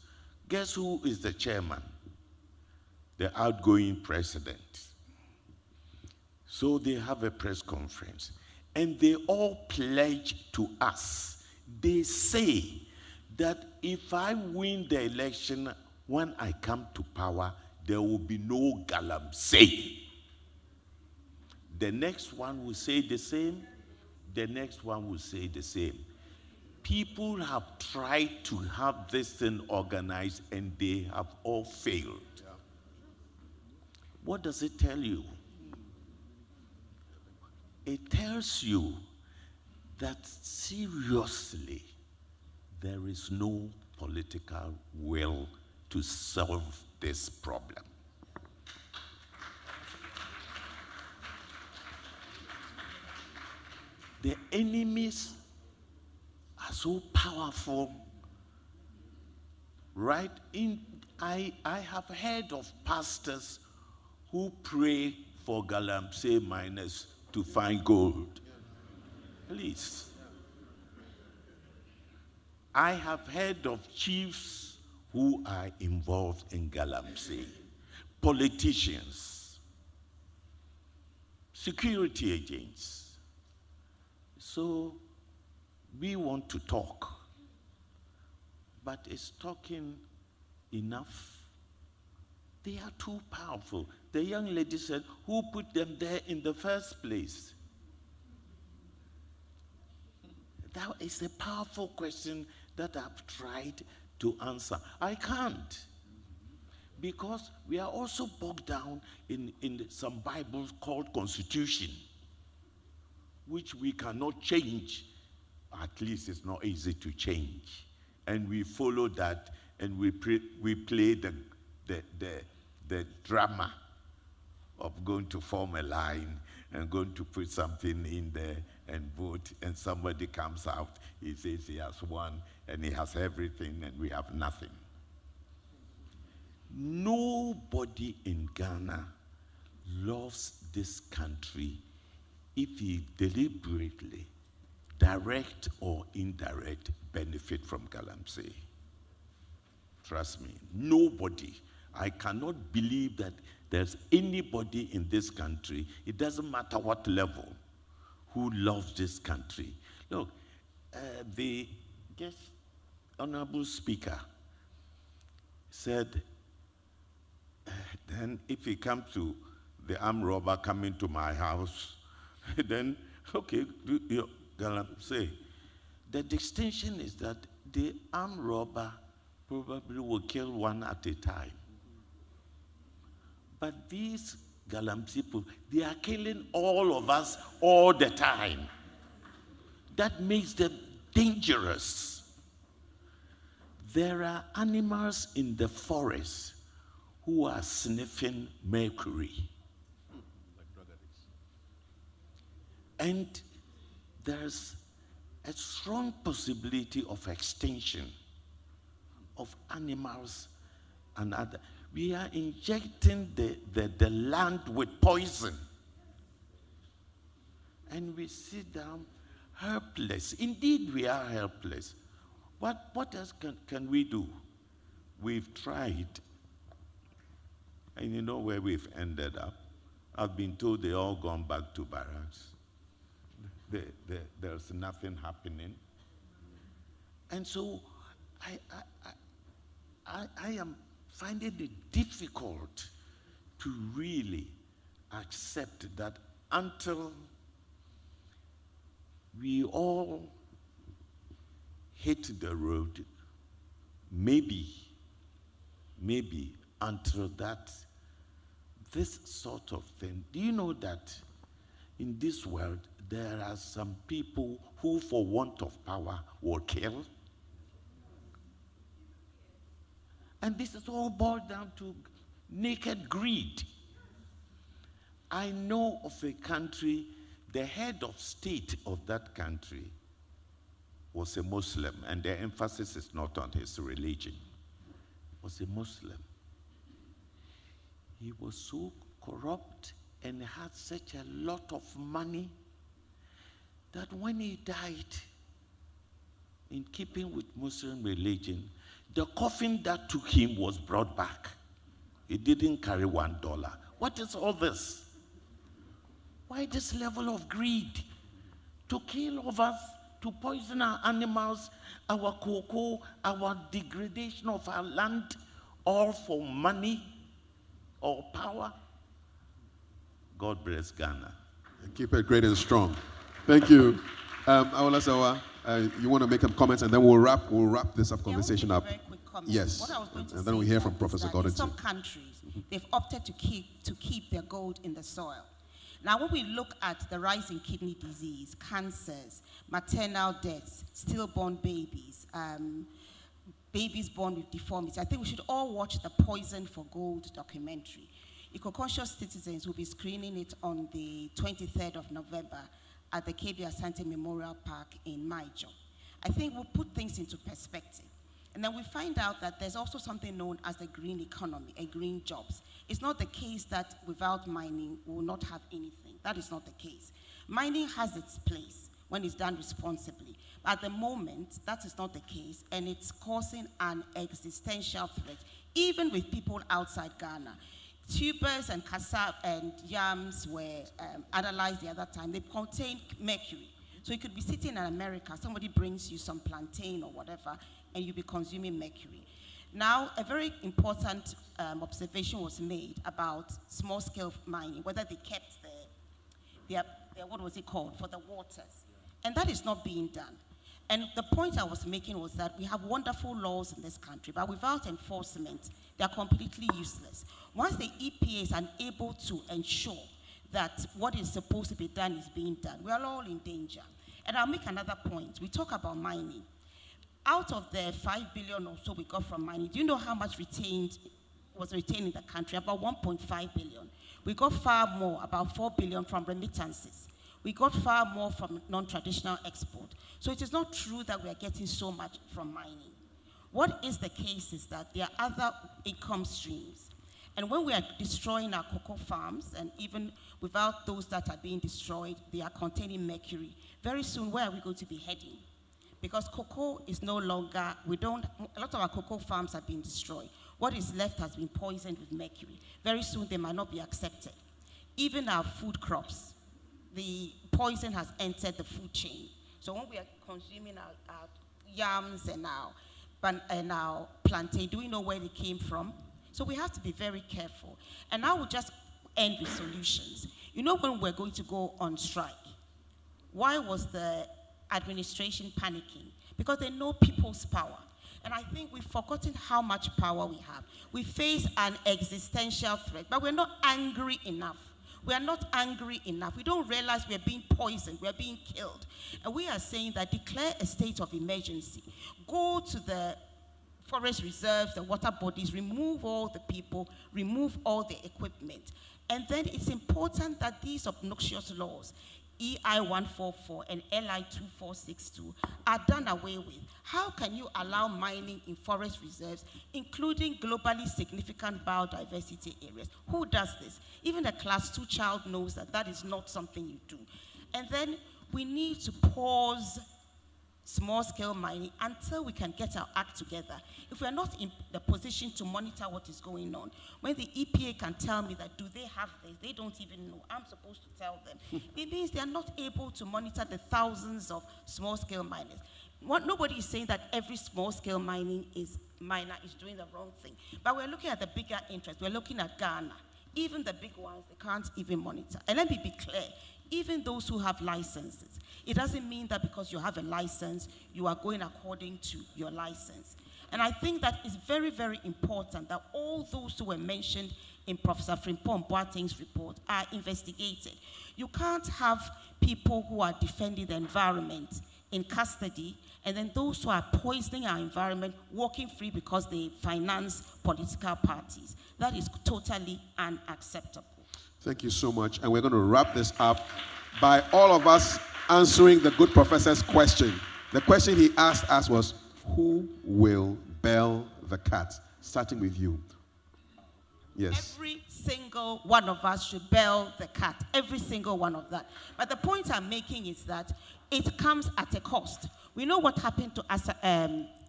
Guess who is the chairman? The outgoing president. So they have a press conference. And they all pledge to us. They say that if I win the election, when I come to power, there will be no Galamsey. The next one will say the same. The next one will say the same. People have tried to have this thing organized and they have all failed. Yeah. What does it tell you? It tells you that seriously, there is no political will to solve this problem. The enemies are so powerful, right? I have heard of pastors who pray for Galamsey miners to find gold. Please. I have heard of chiefs who are involved in Galamsey, politicians, security agents. So we want to talk, but is talking enough? They are too powerful. The young lady said, who put them there in the first place? That is a powerful question that I've tried to answer. I can't. Because we are also bogged down in some Bibles called Constitution, which we cannot change. At least it's not easy to change. And we follow that, and we play the drama of going to form a line and going to put something in there and vote, and somebody comes out, he says he has won, and he has everything, and we have nothing. Nobody in Ghana loves this country if he deliberately, direct or indirect, benefit from Galamsey. Trust me, nobody. I cannot believe that there's anybody in this country, it doesn't matter what level, who loves this country. Look, the Honorable Speaker said, then if he comes to the armed robber coming to my house, then, okay, Galamsey. The distinction is that the armed robber probably will kill one at a time. But these Galamsey people, they are killing all of us all the time. That makes them dangerous. There are animals in the forest who are sniffing mercury. And there's a strong possibility of extinction of animals and other. We are injecting the land with poison. And we sit down helpless. Indeed, we are helpless. What else can we do? We've tried. And you know where we've ended up? I've been told they all gone back to barracks. There's nothing happening. And so I am finding it difficult to really accept that until we all hit the road, maybe until that, this sort of thing. Do you know that in this world, there are some people who, for want of power, will kill? And this is all boiled down to naked greed. I know of a country, the head of state of that country was a Muslim, and the emphasis is not on his religion. Was a Muslim. He was so corrupt and had such a lot of money that when he died, in keeping with Muslim religion, the coffin that took him was brought back. He didn't carry $1. What is all this? Why this level of greed? To kill of us, to poison our animals, our cocoa, our degradation of our land, all for money or power? God bless Ghana. Keep it great and strong. Thank you. Awola Sawa, you want to make some comments, and then we'll wrap this up conversation up. Very quick comment. Yes. What I was going to And say then we hear is from that Professor in Gordon some too. countries, they've opted to keep their gold in the soil. Now, when we look at the rise in kidney disease, cancers, maternal deaths, stillborn babies, babies born with deformities, I think we should all watch the Poison for Gold documentary. Eco-conscious citizens will be screening it on the 23rd of November at the KB Asante Memorial Park in Maijo. I think we'll put things into perspective. And then we find out that there's also something known as the green economy, a green jobs. It's not the case that without mining, we will not have anything. That is not the case. Mining has its place when it's done responsibly. But at the moment, that is not the case, and it's causing an existential threat, even with people outside Ghana. Tubers and cassava and yams were analyzed the other time. They contain mercury. So you could be sitting in America, somebody brings you some plantain or whatever, and you'll be consuming mercury. Now, a very important observation was made about small-scale mining, whether they kept their what was it called, for the waters. And that is not being done. And the point I was making was that we have wonderful laws in this country, but without enforcement, they are completely useless. Once the EPA is unable to ensure that what is supposed to be done is being done, we are all in danger. And I'll make another point. We talk about mining. Out of the 5 billion or so we got from mining, do you know how much was retained in the country? About 1.5 billion. We got far more, about 4 billion from remittances. We got far more from non-traditional export. So it is not true that we are getting so much from mining. What is the case is that there are other income streams. And when we are destroying our cocoa farms, and even without those that are being destroyed, they are containing mercury. Very soon, where are we going to be heading? Because cocoa is no longer, a lot of our cocoa farms have been destroyed. What is left has been poisoned with mercury. Very soon, they might not be accepted. Even our food crops, the poison has entered the food chain. So when we are consuming our yams and our plantain, do we know where they came from? So we have to be very careful. And I will just end with solutions. You know, when we're going to go on strike, why was the administration panicking? Because they know people's power. And I think we've forgotten how much power we have. We face an existential threat, but we're not angry enough. We are not angry enough. We don't realize we are being poisoned, we are being killed. And we are saying that declare a state of emergency. Go to the forest reserves, the water bodies, remove all the people, remove all the equipment. And then it's important that these obnoxious laws, EI 144 and LI 2462, are done away with. How can you allow mining in forest reserves, including globally significant biodiversity areas? Who does this? Even a class 2 child knows that that is not something you do. And then we need to pause small-scale mining until we can get our act together. If we are not in the position to monitor what is going on, when the EPA can tell me that, do they have this? They don't even know. I'm supposed to tell them. It means they are not able to monitor the thousands of small-scale miners. Nobody is saying that every small-scale miner is doing the wrong thing. But we're looking at the bigger interest. We're looking at Ghana. Even the big ones, they can't even monitor. And let me be clear, even those who have licenses, it doesn't mean that because you have a license, you are going according to your license. And I think that it's very, very important that all those who were mentioned in Professor Frimpong Boateng's report are investigated. You can't have people who are defending the environment in custody, and then those who are poisoning our environment walking free because they finance political parties. That is totally unacceptable. Thank you so much. And we're going to wrap this up by all of us answering the good professor's question. The question he asked us was, who will bail the cat? Starting with you. Yes. Every single one of us should bail the cat. Every single one of that. But the point I'm making is that it comes at a cost. We know what happened to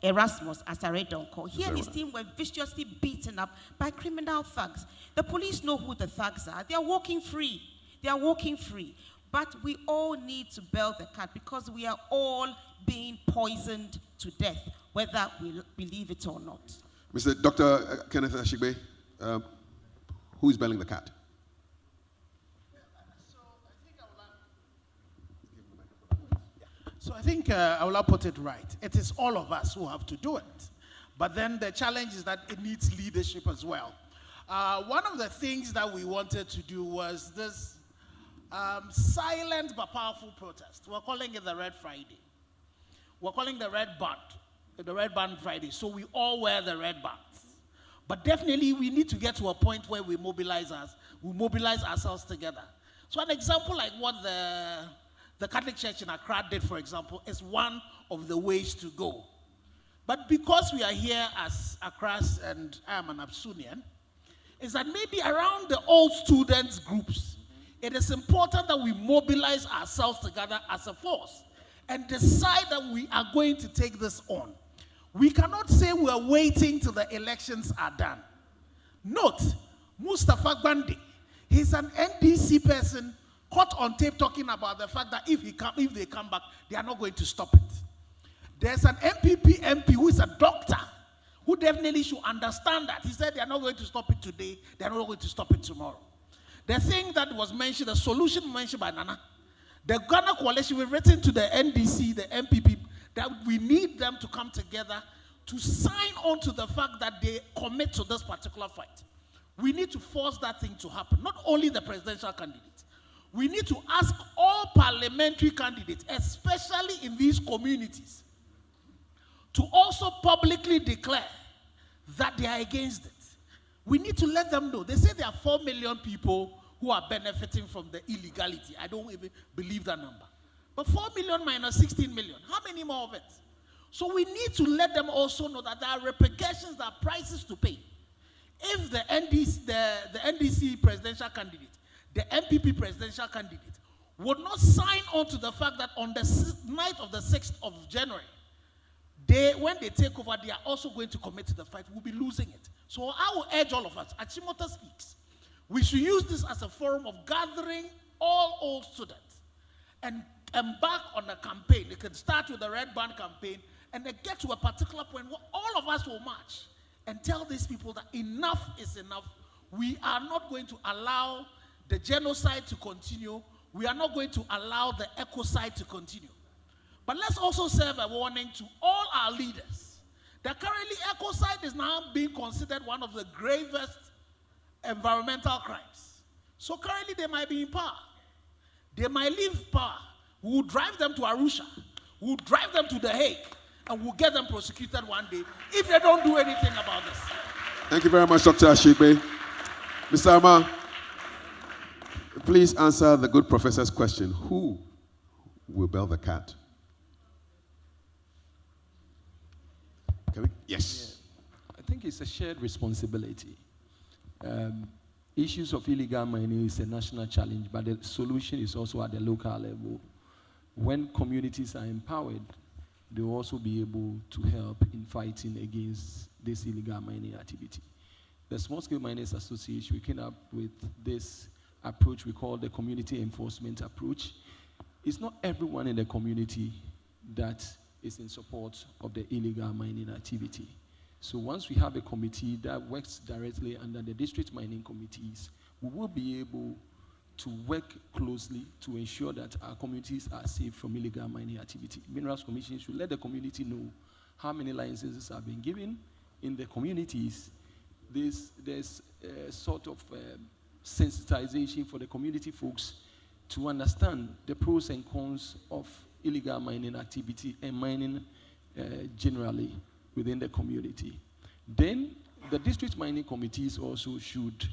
Erasmus Asaredonko. He and his team were viciously beaten up by criminal thugs. The police know who the thugs are. They are walking free. They are walking free. But we all need to bail the cat because we are all being poisoned to death, whether we believe it or not. Mr. Dr. Kenneth Ashigbe, who is bailing the cat? So I think I will put it right. It is all of us who have to do it. But then the challenge is that it needs leadership as well. One of the things that we wanted to do was this silent but powerful protest. We're calling it the Red Friday. We're calling the Red Band Friday. So we all wear the red bands. But definitely we need to get to a point where we mobilize ourselves together. So an example like what the Catholic Church in Accra did, for example, is one of the ways to go. But because we are here as Accras and I am an Absunian, is that maybe around the old students groups, it is important that we mobilize ourselves together as a force and decide that we are going to take this on. We cannot say we are waiting till the elections are done. Note, Mustafa Gbande, he's an NDC person caught on tape talking about the fact that if they come back, they are not going to stop it. There's an MPP MP who is a doctor who definitely should understand that. He said they are not going to stop it today, they are not going to stop it tomorrow. The thing that was mentioned, the solution mentioned by Nana, the Ghana coalition, we've written to the NDC, the MPP, that we need them to come together to sign on to the fact that they commit to this particular fight. We need to force that thing to happen, not only the presidential candidate. We need to ask all parliamentary candidates, especially in these communities, to also publicly declare that they are against it. We need to let them know. They say there are 4 million people who are benefiting from the illegality. I don't even believe that number. But 4 million minus 16 million, how many more of it? So we need to let them also know that there are repercussions, there are prices to pay. If the NDC presidential candidate, the MPP presidential candidate, would not sign on to the fact that on the night of the 6th of January, when they take over, they are also going to commit to the fight. We'll be losing it. So I will urge all of us, Achimota Speaks, we should use this as a forum of gathering all old students and embark on a campaign. They can start with the Red Band campaign and then get to a particular point where all of us will march and tell these people that enough is enough. We are not going to allow the genocide to continue. We are not going to allow the ecocide to continue. But let's also serve a warning to all our leaders that currently ecocide is now being considered one of the gravest environmental crimes. So currently they might be in power. They might leave power. We will drive them to Arusha. We will drive them to The Hague. And we'll get them prosecuted one day if they don't do anything about this. Thank you very much, Dr. Ashigbe. Mr. Ama, please answer the good professor's question. Who will bail the cat? Can we? Yes. Yeah. I think it's a shared responsibility. Issues of illegal mining is a national challenge, but the solution is also at the local level. When communities are empowered, they will also be able to help in fighting against this illegal mining activity. The Small Scale Miners Association, we came up with this approach we call the community enforcement approach. It's not everyone in the community that is in support of the illegal mining activity. So once we have a committee that works directly under the district mining committees, we will be able to work closely to ensure that our communities are safe from illegal mining activity. Minerals Commission should let the community know how many licenses have been given in the communities. There's a sort of sensitization for the community folks to understand the pros and cons of illegal mining activity and mining generally within the community. Then the district mining committees also should,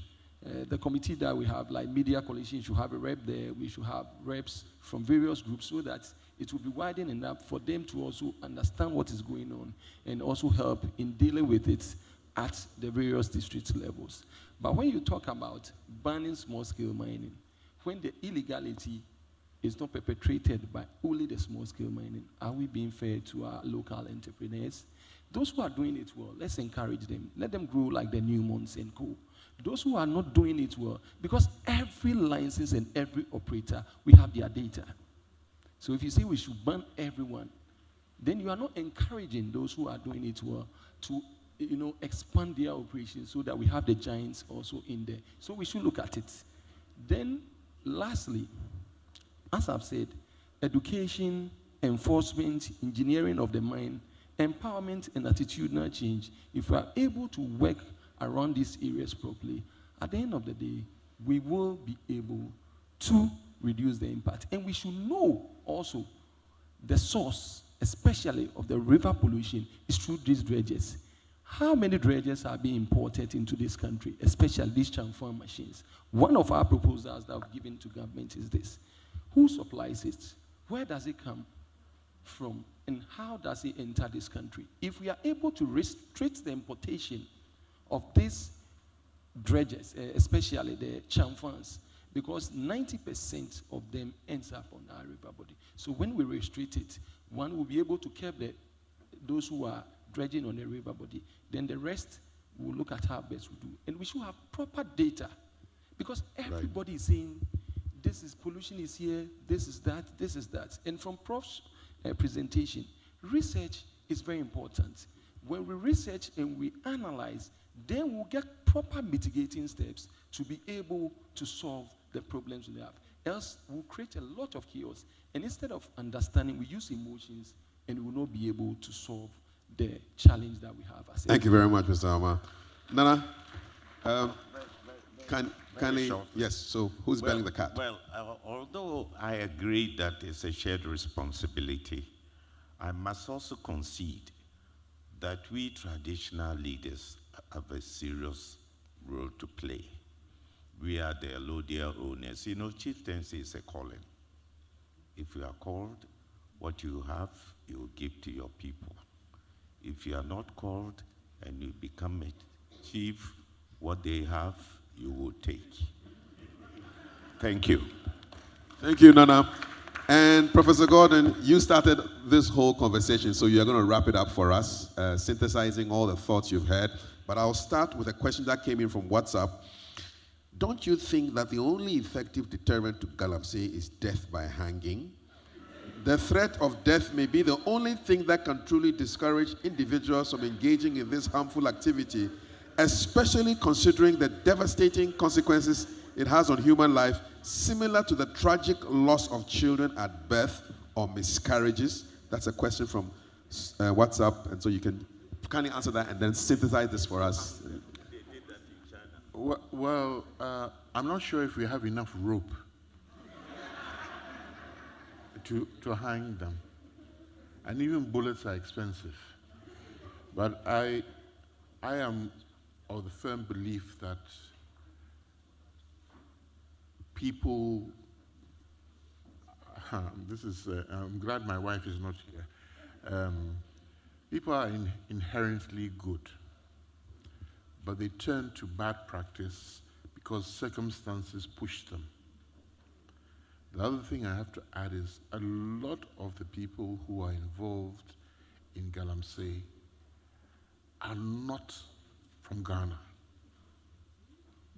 the committee that we have, like Media Coalition, should have a rep there. We should have reps from various groups so that it will be widened enough for them to also understand what is going on and also help in dealing with it at the various district levels. But when you talk about banning small-scale mining, when the illegality is not perpetrated by only the small-scale mining, are we being fair to our local entrepreneurs? Those who are doing it well, let's encourage them. Let them grow like the Newmonts and co. Those who are not doing it well, because every license and every operator, we have their data. So if you say we should ban everyone, then you are not encouraging those who are doing it well to expand their operations so that we have the giants also in there. So we should look at it. Then, lastly, as I've said, education, enforcement, engineering of the mine, empowerment, and attitudinal change. If we are able to work around these areas properly, at the end of the day, we will be able to reduce the impact. And we should know also the source, especially of the river pollution, is through these dredges. How many dredges are being imported into this country, especially these transform machines? One of our proposals that we've given to government is this. Who supplies it? Where does it come from? And how does it enter this country? If we are able to restrict the importation of these dredges, especially the chamfans, because 90% of them ends up on our river body. So when we restrict it, one will be able to keep those who are dredging on the river body. Then the rest will look at how best we do. And we should have proper data, because everybody is saying, this is pollution is here, this is that, this is that. And from Prof's presentation, research is very important. When we research and we analyze, then we'll get proper mitigating steps to be able to solve the problems we have. Else, we'll create a lot of chaos. And instead of understanding, we use emotions, and we will not be able to solve the challenge that we have. Thank you very much, Mr. Alma. Nana, kindly, yes, so who's belling the cat? Well, although I agree that it's a shared responsibility, I must also concede that we traditional leaders have a serious role to play. We are the allodial owners. You know, chieftaincy is a calling. If you are called, what you have, you give to your people. If you are not called and you become a chief, what they have, you will take. Thank you. Thank you, Nana. And Professor Gordon, you started this whole conversation, so you're going to wrap it up for us, synthesizing all the thoughts you've had. But I'll start with a question that came in from WhatsApp. Don't you think that the only effective deterrent to Galamsey is death by hanging? The threat of death may be the only thing that can truly discourage individuals from engaging in this harmful activity, especially considering the devastating consequences it has on human life, similar to the tragic loss of children at birth or miscarriages. That's a question from WhatsApp, and so you can kindly answer that and then synthesize this for us. Well, I'm not sure if we have enough rope to hang them. And even bullets are expensive. But I am of the firm belief that people, I'm glad my wife is not here. People are inherently good, but they turn to bad practice because circumstances push them. The other thing I have to add is a lot of the people who are involved in Galamsey are not from Ghana.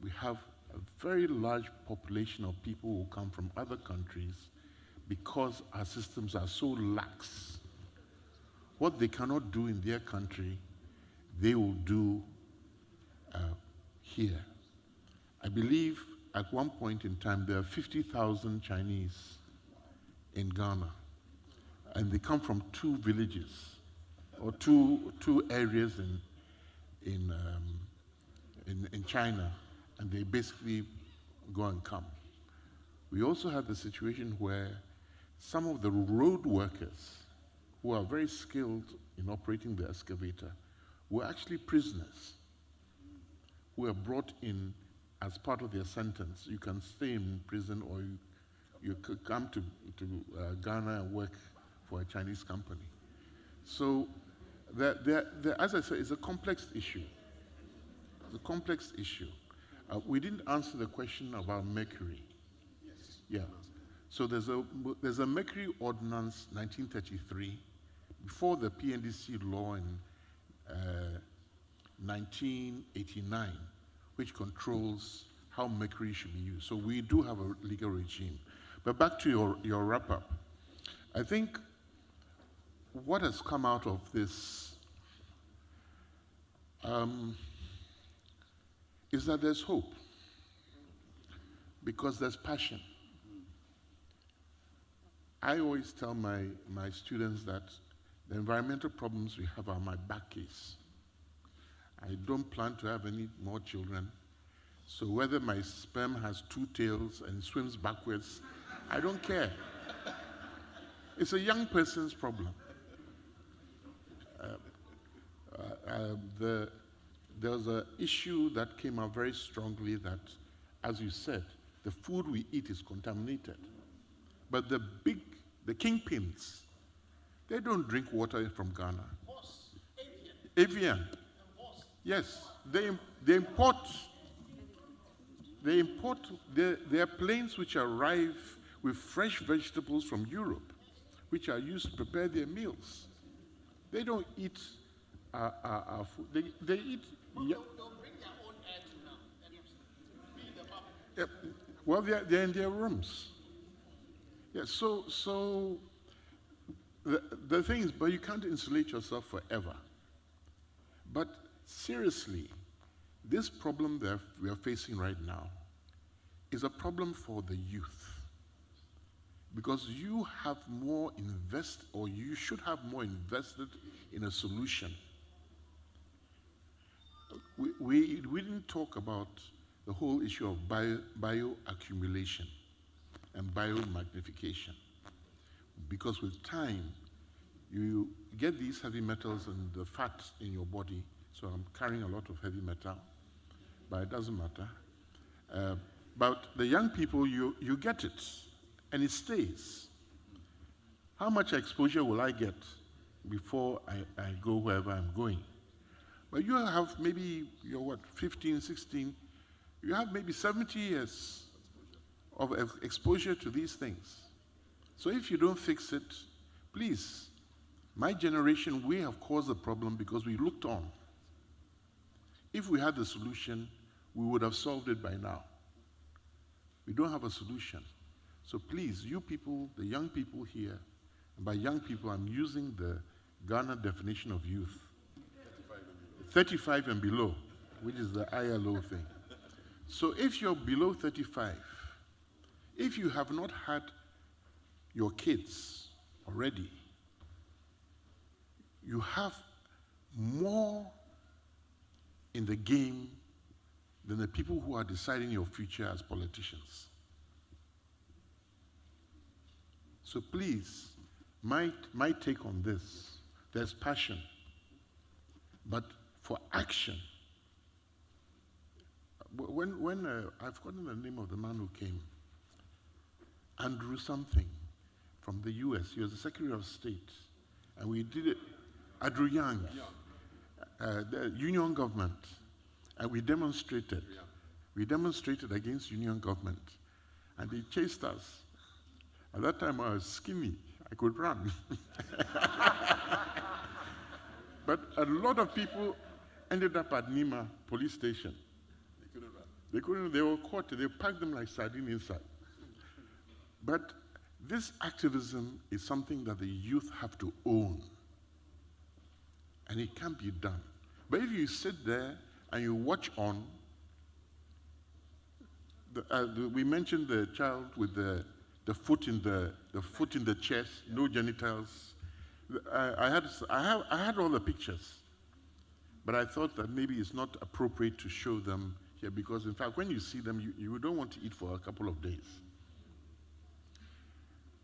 We have a very large population of people who come from other countries because our systems are so lax. What they cannot do in their country, they will do here. I believe at one point in time there are 50,000 Chinese in Ghana, and they come from 2 villages or two areas in China, and they basically go and come. We also have the situation where some of the road workers who are very skilled in operating the excavator were actually prisoners who were brought in as part of their sentence. You can stay in prison, or you could come to Ghana and work for a Chinese company. So, as I said, it's a complex issue. a complex issue. We didn't answer the question about mercury. Yes. Yeah. So there's a mercury ordinance 1933 before the PNDC law in 1989, which controls how mercury should be used. So we do have a legal regime. But back to your wrap-up. I think what has come out of this is that there's hope, because there's passion. I always tell my students that the environmental problems we have are my back case. I don't plan to have any more children, so whether my sperm has 2 tails and swims backwards, I don't care. It's a young person's problem. There was an issue that came out very strongly that, as you said, the food we eat is contaminated. But the kingpins, they don't drink water from Ghana. Avian. Yes, they import. There are planes which arrive with fresh vegetables from Europe, which are used to prepare their meals. They don't eat our food. They eat. They'll bring their own eggs now and feed them up. Yeah, well, they're in their rooms. Yeah, so the thing is, but you can't insulate yourself forever. But seriously, this problem that we are facing right now is a problem for the youth. Because you have more you should have more invested in a solution. We didn't talk about the whole issue of bioaccumulation and biomagnification. Because with time, you get these heavy metals and the fat in your body. So I'm carrying a lot of heavy metal, but it doesn't matter. But the young people, you get it, and it stays. How much exposure will I get before I go wherever I'm going? But you have maybe, you're 15, 16, you have maybe 70 years of exposure to these things. So if you don't fix it, please, my generation, we have caused the problem because we looked on. If we had the solution, we would have solved it by now. We don't have a solution. So please, you people, the young people here, and by young people, I'm using the Ghana definition of youth. 35 and below, which is the ILO thing. So if you're below 35, if you have not had your kids already, you have more in the game than the people who are deciding your future as politicians. So please, my take on this, there's passion, but for action. When I've forgotten the name of the man who came, Andrew something from the US, he was the Secretary of State, and we did it, Andrew Young, the union government, and we demonstrated. We demonstrated against union government, and they chased us. At that time, I was skinny. I could run. But a lot of people ended up at Nima police station. They couldn't, they were caught, they packed them like sardines inside. But this activism is something that the youth have to own. And it can't be done. But if you sit there and you watch on, we mentioned the child with the foot in the chest, no genitals. I had all the pictures, but I thought that maybe it's not appropriate to show them here because, in fact, when you see them, you don't want to eat for a couple of days.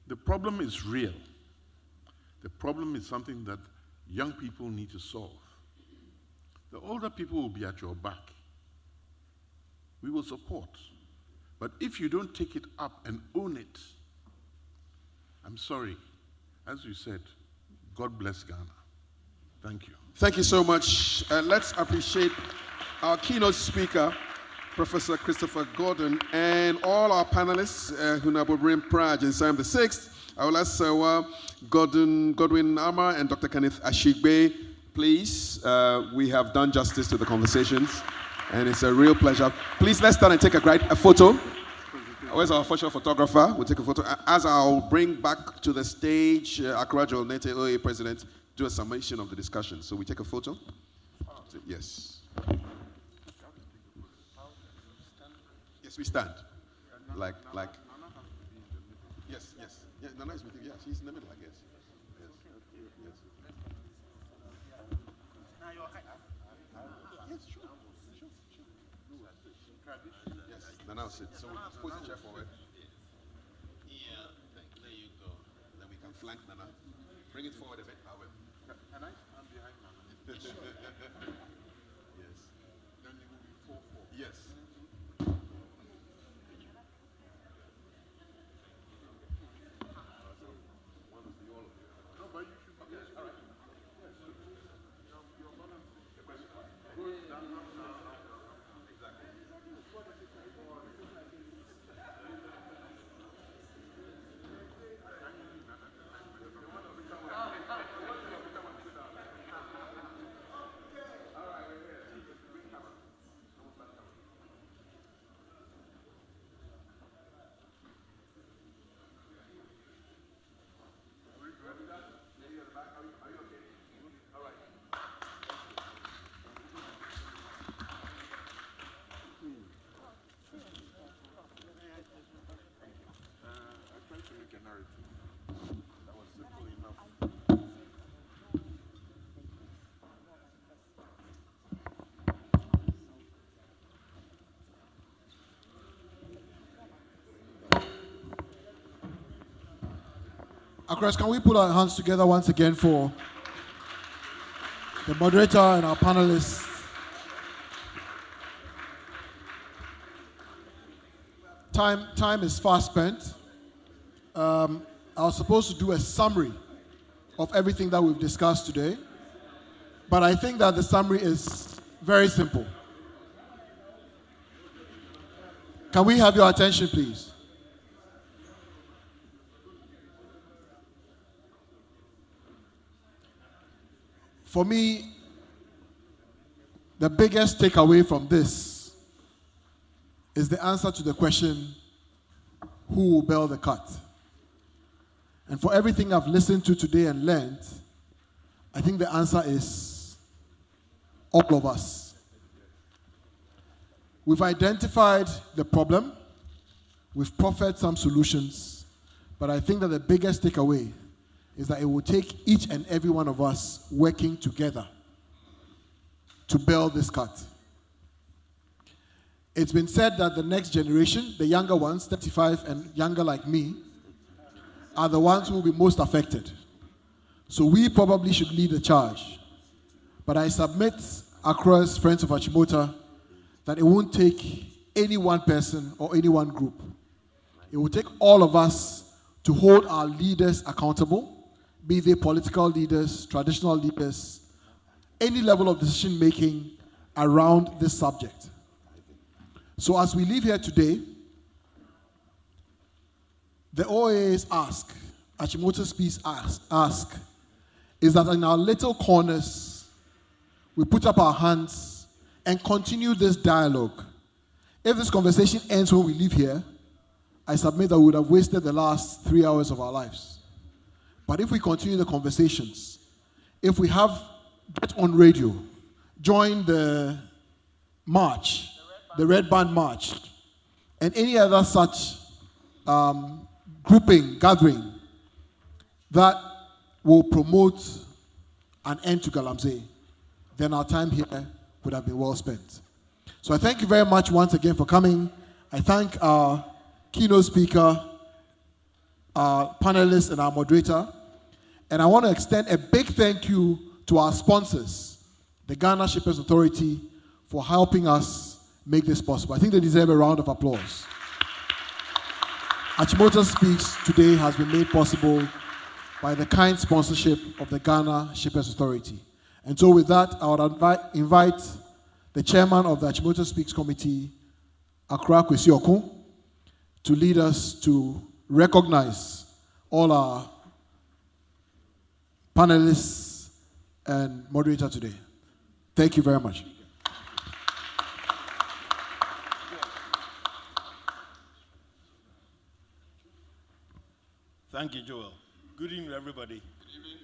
The problem is real. The problem is something that young people need to solve. The older people will be at your back. We will support. But if you don't take it up and own it, I'm sorry. As you said, God bless Ghana. Thank you. Thank you so much. Let's appreciate our keynote speaker, Professor Christopher Gordon, and all our panelists, Hunabobrim Praj and Sam the Sixth. I will ask Godwin Amar and Dr. Kenneth Ashigbe, please. We have done justice to the conversations, and it's a real pleasure. Please, let's stand and take a photo. Where's our official photographer? We'll take a photo. As I'll bring back to the stage, Accra Joel Nete, OA President, do a summation of the discussion. So we take a photo? Yes. Yes, we stand. Like. Yes. Yeah, Nana is with you. Yeah, she's in the middle, I guess. Yes. Yes, sure. Yes, Nana will sit. So we'll put the chair forward. Yeah, there you go. Then we can flank Nana. Bring it forward a bit, Howard. Can I stand behind Nana? Yes. Then it will be 4-4. Yes. Akras, can we put our hands together once again for the moderator and our panelists? Time is fast spent. I was supposed to do a summary of everything that we've discussed today, but I think that the summary is very simple. Can we have your attention, please? For me, the biggest takeaway from this is the answer to the question, who will bear the cut? And for everything I've listened to today and learned, I think the answer is all of us. We've identified the problem, we've proffered some solutions, but I think that the biggest takeaway is that it will take each and every one of us working together to build this cut. It's been said that the next generation, the younger ones, 35 and younger like me, are the ones who will be most affected. So we probably should lead the charge. But I submit across Friends of Achimota that it won't take any one person or any one group. It will take all of us to hold our leaders accountable, be they political leaders, traditional leaders, any level of decision making around this subject. So as we leave here today, the OAA's ask, Achimota Speaks ask, is that in our little corners, we put up our hands and continue this dialogue. If this conversation ends when we leave here, I submit that we would have wasted the last 3 hours of our lives. But if we continue the conversations, if we get on radio, join the march, the Red Band March, and any other such gathering that will promote an end to Galamsey, then our time here would have been well spent. So I thank you very much once again for coming. I thank our keynote speaker, our panelists, and our moderator. And I want to extend a big thank you to our sponsors, the Ghana Shippers Authority, for helping us make this possible. I think they deserve a round of applause. Achimota Speaks today has been made possible by the kind sponsorship of the Ghana Shippers Authority. And so with that, I would invite the chairman of the Achimota Speaks Committee, Accra Kwesi Okun, to lead us to recognize all our panelists and moderator today. Thank you very much. Thank you, Joel. Good evening, everybody. Good evening.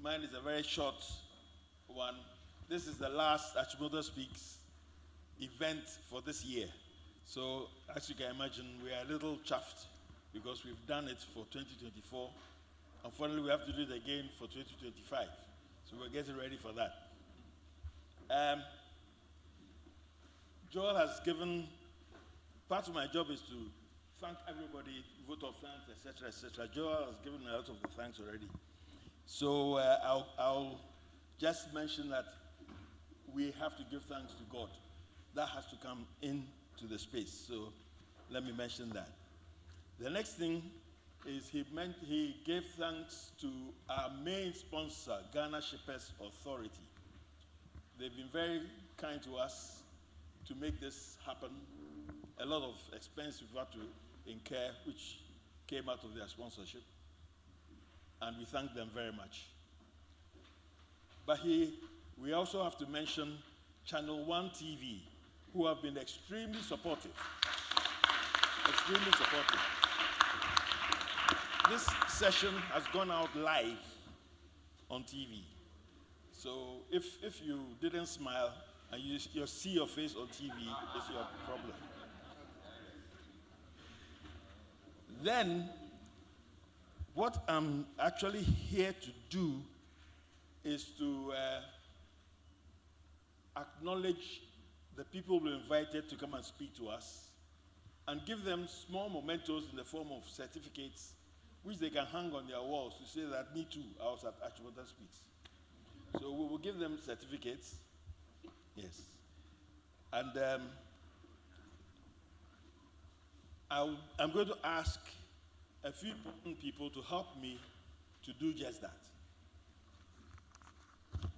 Mine is a very short one. This is the last Achimota Speaks event for this year. So, as you can imagine, we are a little chuffed because we've done it for 2024. Unfortunately, we have to do it again for 2025. So we're getting ready for that. Joel has given, part of my job is to thank everybody, vote of thanks, etc., etc. Joel has given a lot of the thanks already. So I'll just mention that we have to give thanks to God. That has to come into the space. So let me mention that. The next thing is he gave thanks to our main sponsor, Ghana Shippers Authority. They've been very kind to us to make this happen. A lot of expense we've had to incur, which came out of their sponsorship, and we thank them very much. But we also have to mention Channel 1 TV, who have been extremely supportive. Extremely supportive. This session has gone out live on TV. So if you didn't smile and you see your face on TV, it's your problem. Then, what I'm actually here to do is to acknowledge the people we invited to come and speak to us and give them small mementos in the form of certificates which they can hang on their walls to say that me too, I was at Achimota Speaks. So we will give them certificates, yes. And I'm going to ask a few people to help me to do just that.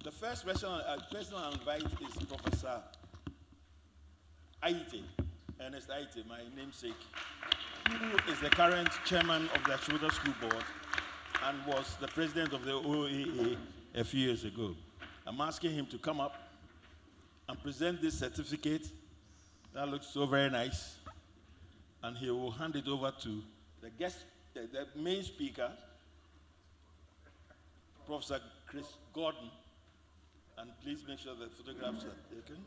The first person I invite is Professor Aite, Ernest Aite, my namesake, who is the current chairman of the Achimota School Board and was the president of the OAA a few years ago. I'm asking him to come up and present this certificate. That looks so very nice. And he will hand it over to the guest, the main speaker, Professor Chris Gordon. And please make sure the photographs are taken.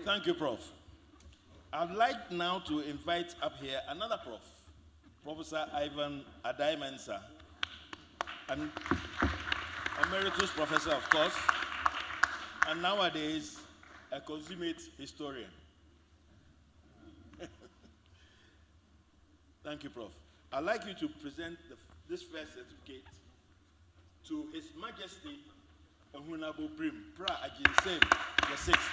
Thank you, Prof. I'd like now to invite up here another Prof, Professor Ivan Adai-Mensah, an emeritus professor, of course, and nowadays a consummate historian. Thank you, Prof. I'd like you to present this first certificate to His Majesty Honorable Prim Pra Ajinsem the Sixth.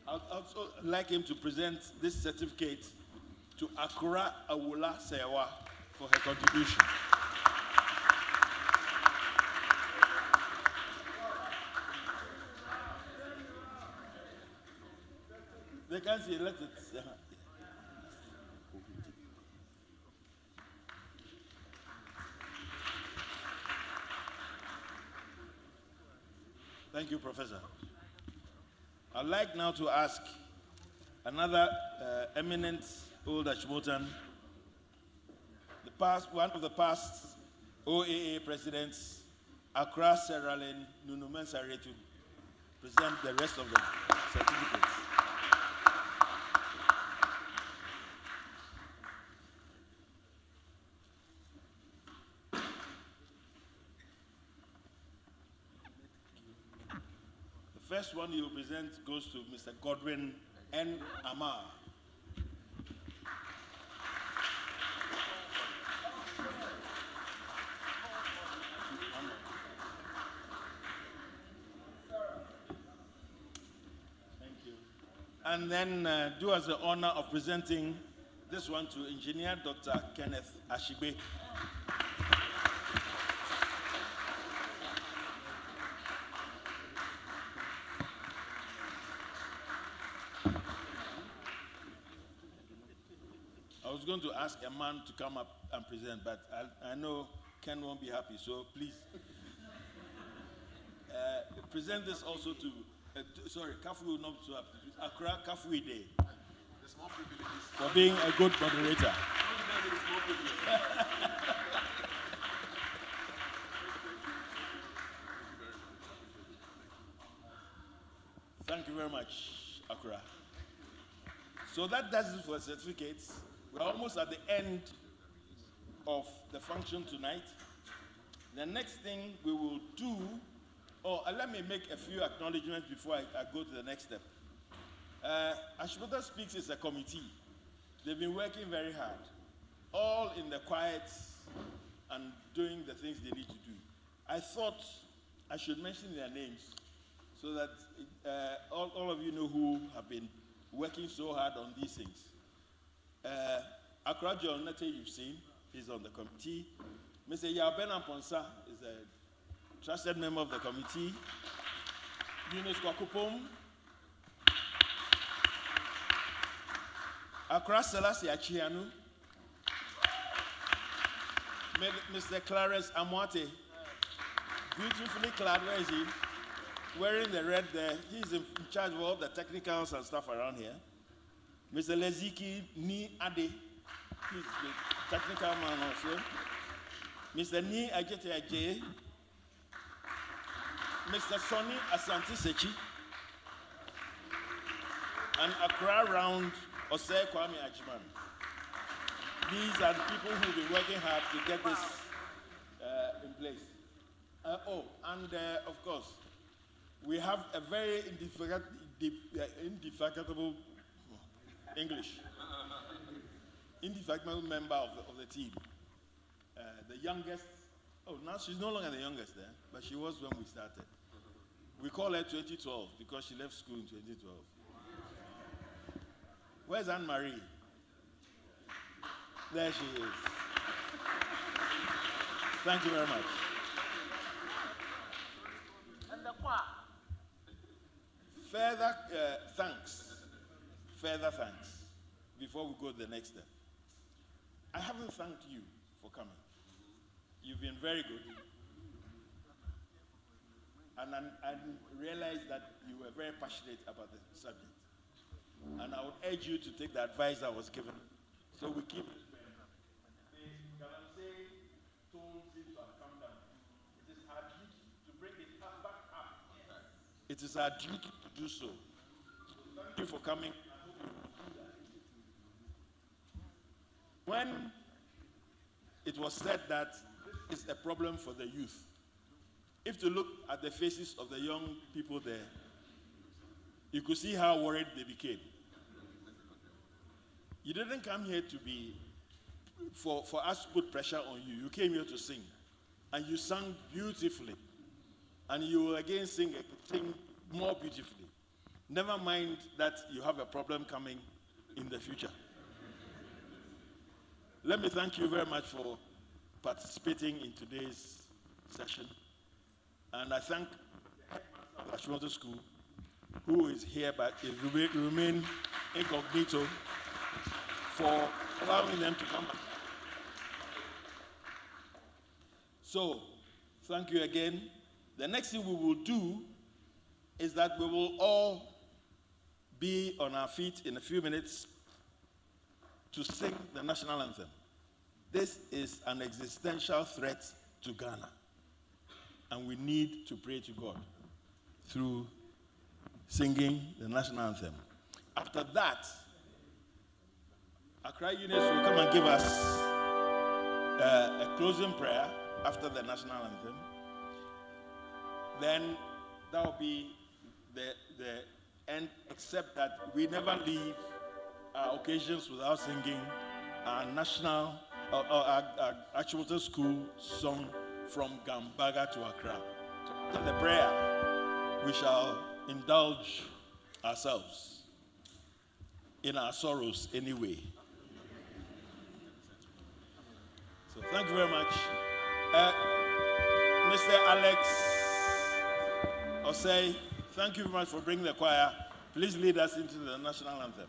I'd also like him to present this certificate to Akura Awula Sewa for her contribution. They can't see, let it. Thank you, Professor. I'd like now to ask another eminent old Achimotan, one of the past OAA presidents, Accra Seralin Nunu Mensare, to present the rest of the certificates. first one you present goes to Mr. Godwin N. Amar. Thank you. And then do us the honor of presenting this one to Engineer Dr. Kenneth Ashibe. I was going to ask a man to come up and present, but I know Ken won't be happy, so please. Present this also to, sorry, Kafu will not show up. Accra Kafu Day. For being a good moderator. Thank you very much, Accra. So that does it for certificates. We're almost at the end of the function tonight. The next thing we will do, let me make a few acknowledgements before I go to the next step. Achimota Speaks is a committee. They've been working very hard, all in the quiet and doing the things they need to do. I thought I should mention their names so that all of you know who have been working so hard on these things. Accra John Nete, you've seen, he's on the committee. Mr. Yaben Amponsa is a trusted member of the committee. Yunus Kwakupom. Accra Selassie Achianu. Mr. Clarence Amwate, beautifully clad, where is he? Wearing the red there. He's in charge of all the technicals and stuff around here. Mr. Leziki Ni Ade, he's the technical man also. Mr. Ni Ajete Aje, Mr. Sonny Asante Sechi, and Accra Round Osei Kwame Ajiman. These are the people who've been working hard to get this in place. Of course, we have a very indefatigable indefatigable member of the team. The youngest, now she's no longer the youngest there, but she was when we started. We call her 2012 because she left school in 2012. Where's Anne-Marie? There she is. Thank you very much. And the choir. Further thanks before we go to the next step. I haven't thanked you for coming. You've been very good. And I realized that you were very passionate about the subject. And I would urge you to take the advice I was given. So we keep it. The Galamsey tone seems to have come down. It is our duty to bring it back up. It is our duty to do so. Thank you for coming. When it was said that this is a problem for the youth, if you look at the faces of the young people there, you could see how worried they became. You didn't come here to be, for us to put pressure on you. You came here to sing. And you sang beautifully. And you will again sing more beautifully. Never mind that you have a problem coming in the future. Let me thank you very much for participating in today's session. And I thank Achimota School, who is here but remain incognito, for allowing them to come. So, thank you again. The next thing we will do is that we will all be on our feet in a few minutes to sing the national anthem. This is an existential threat to Ghana, and we need to pray to God through singing the national anthem. After that, Accra Eunice will come and give us a closing prayer after the national anthem. Then that will be the end, except that we never leave our occasions without singing our national, our Achimota School song from Gambaga to Accra. So the prayer, we shall indulge ourselves in our sorrows anyway. So thank you very much. Mr. Alex Osei, thank you very much for bringing the choir. Please lead us into the national anthem.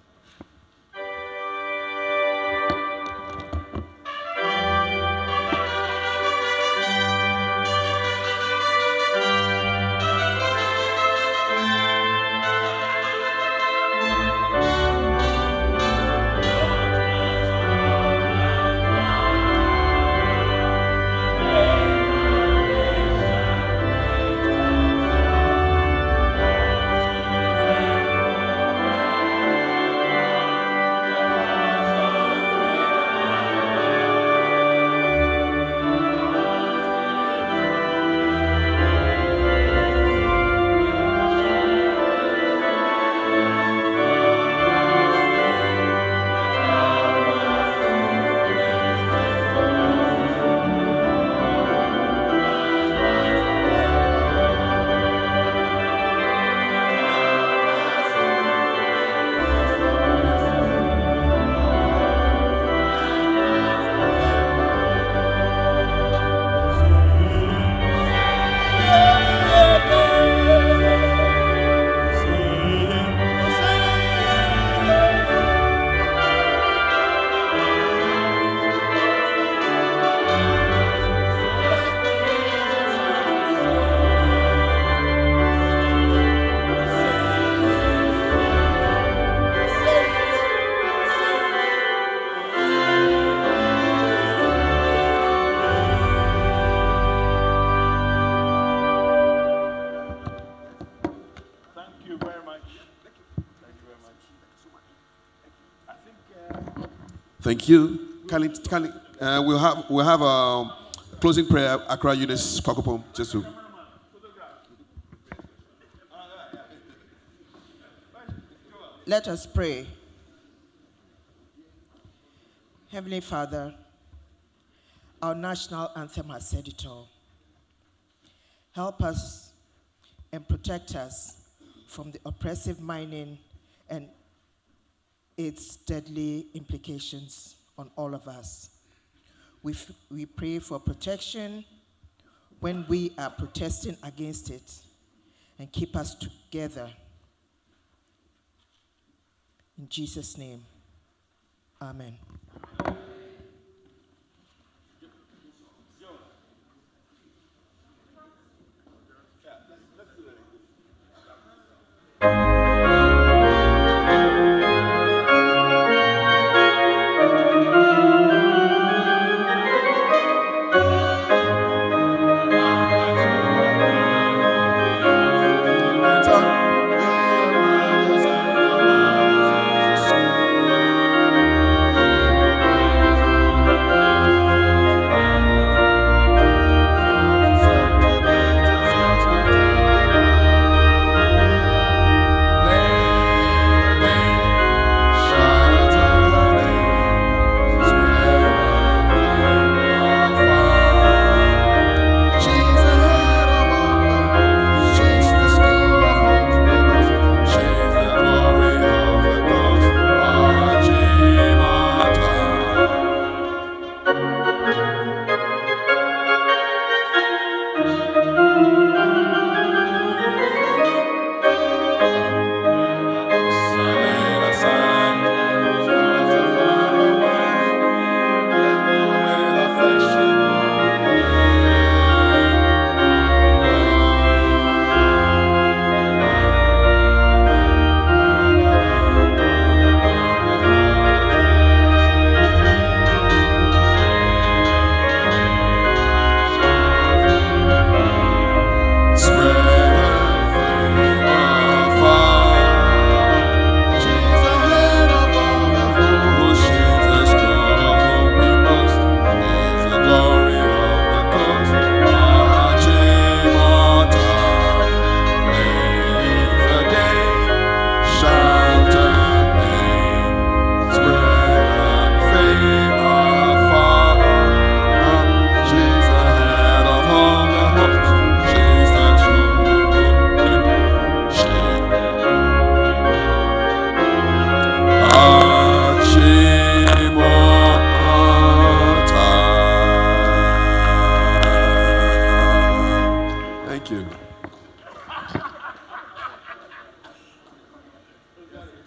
Thank you. We'll have a closing prayer. Accra Eunice Kwakopom, just to. Let us pray. Heavenly Father, our national anthem has said it all. Help us and protect us from the oppressive mining and its deadly implications on all of us. We pray for protection when we are protesting against it, and keep us together. In Jesus' name, amen.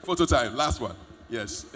Photo time, last one. Yes.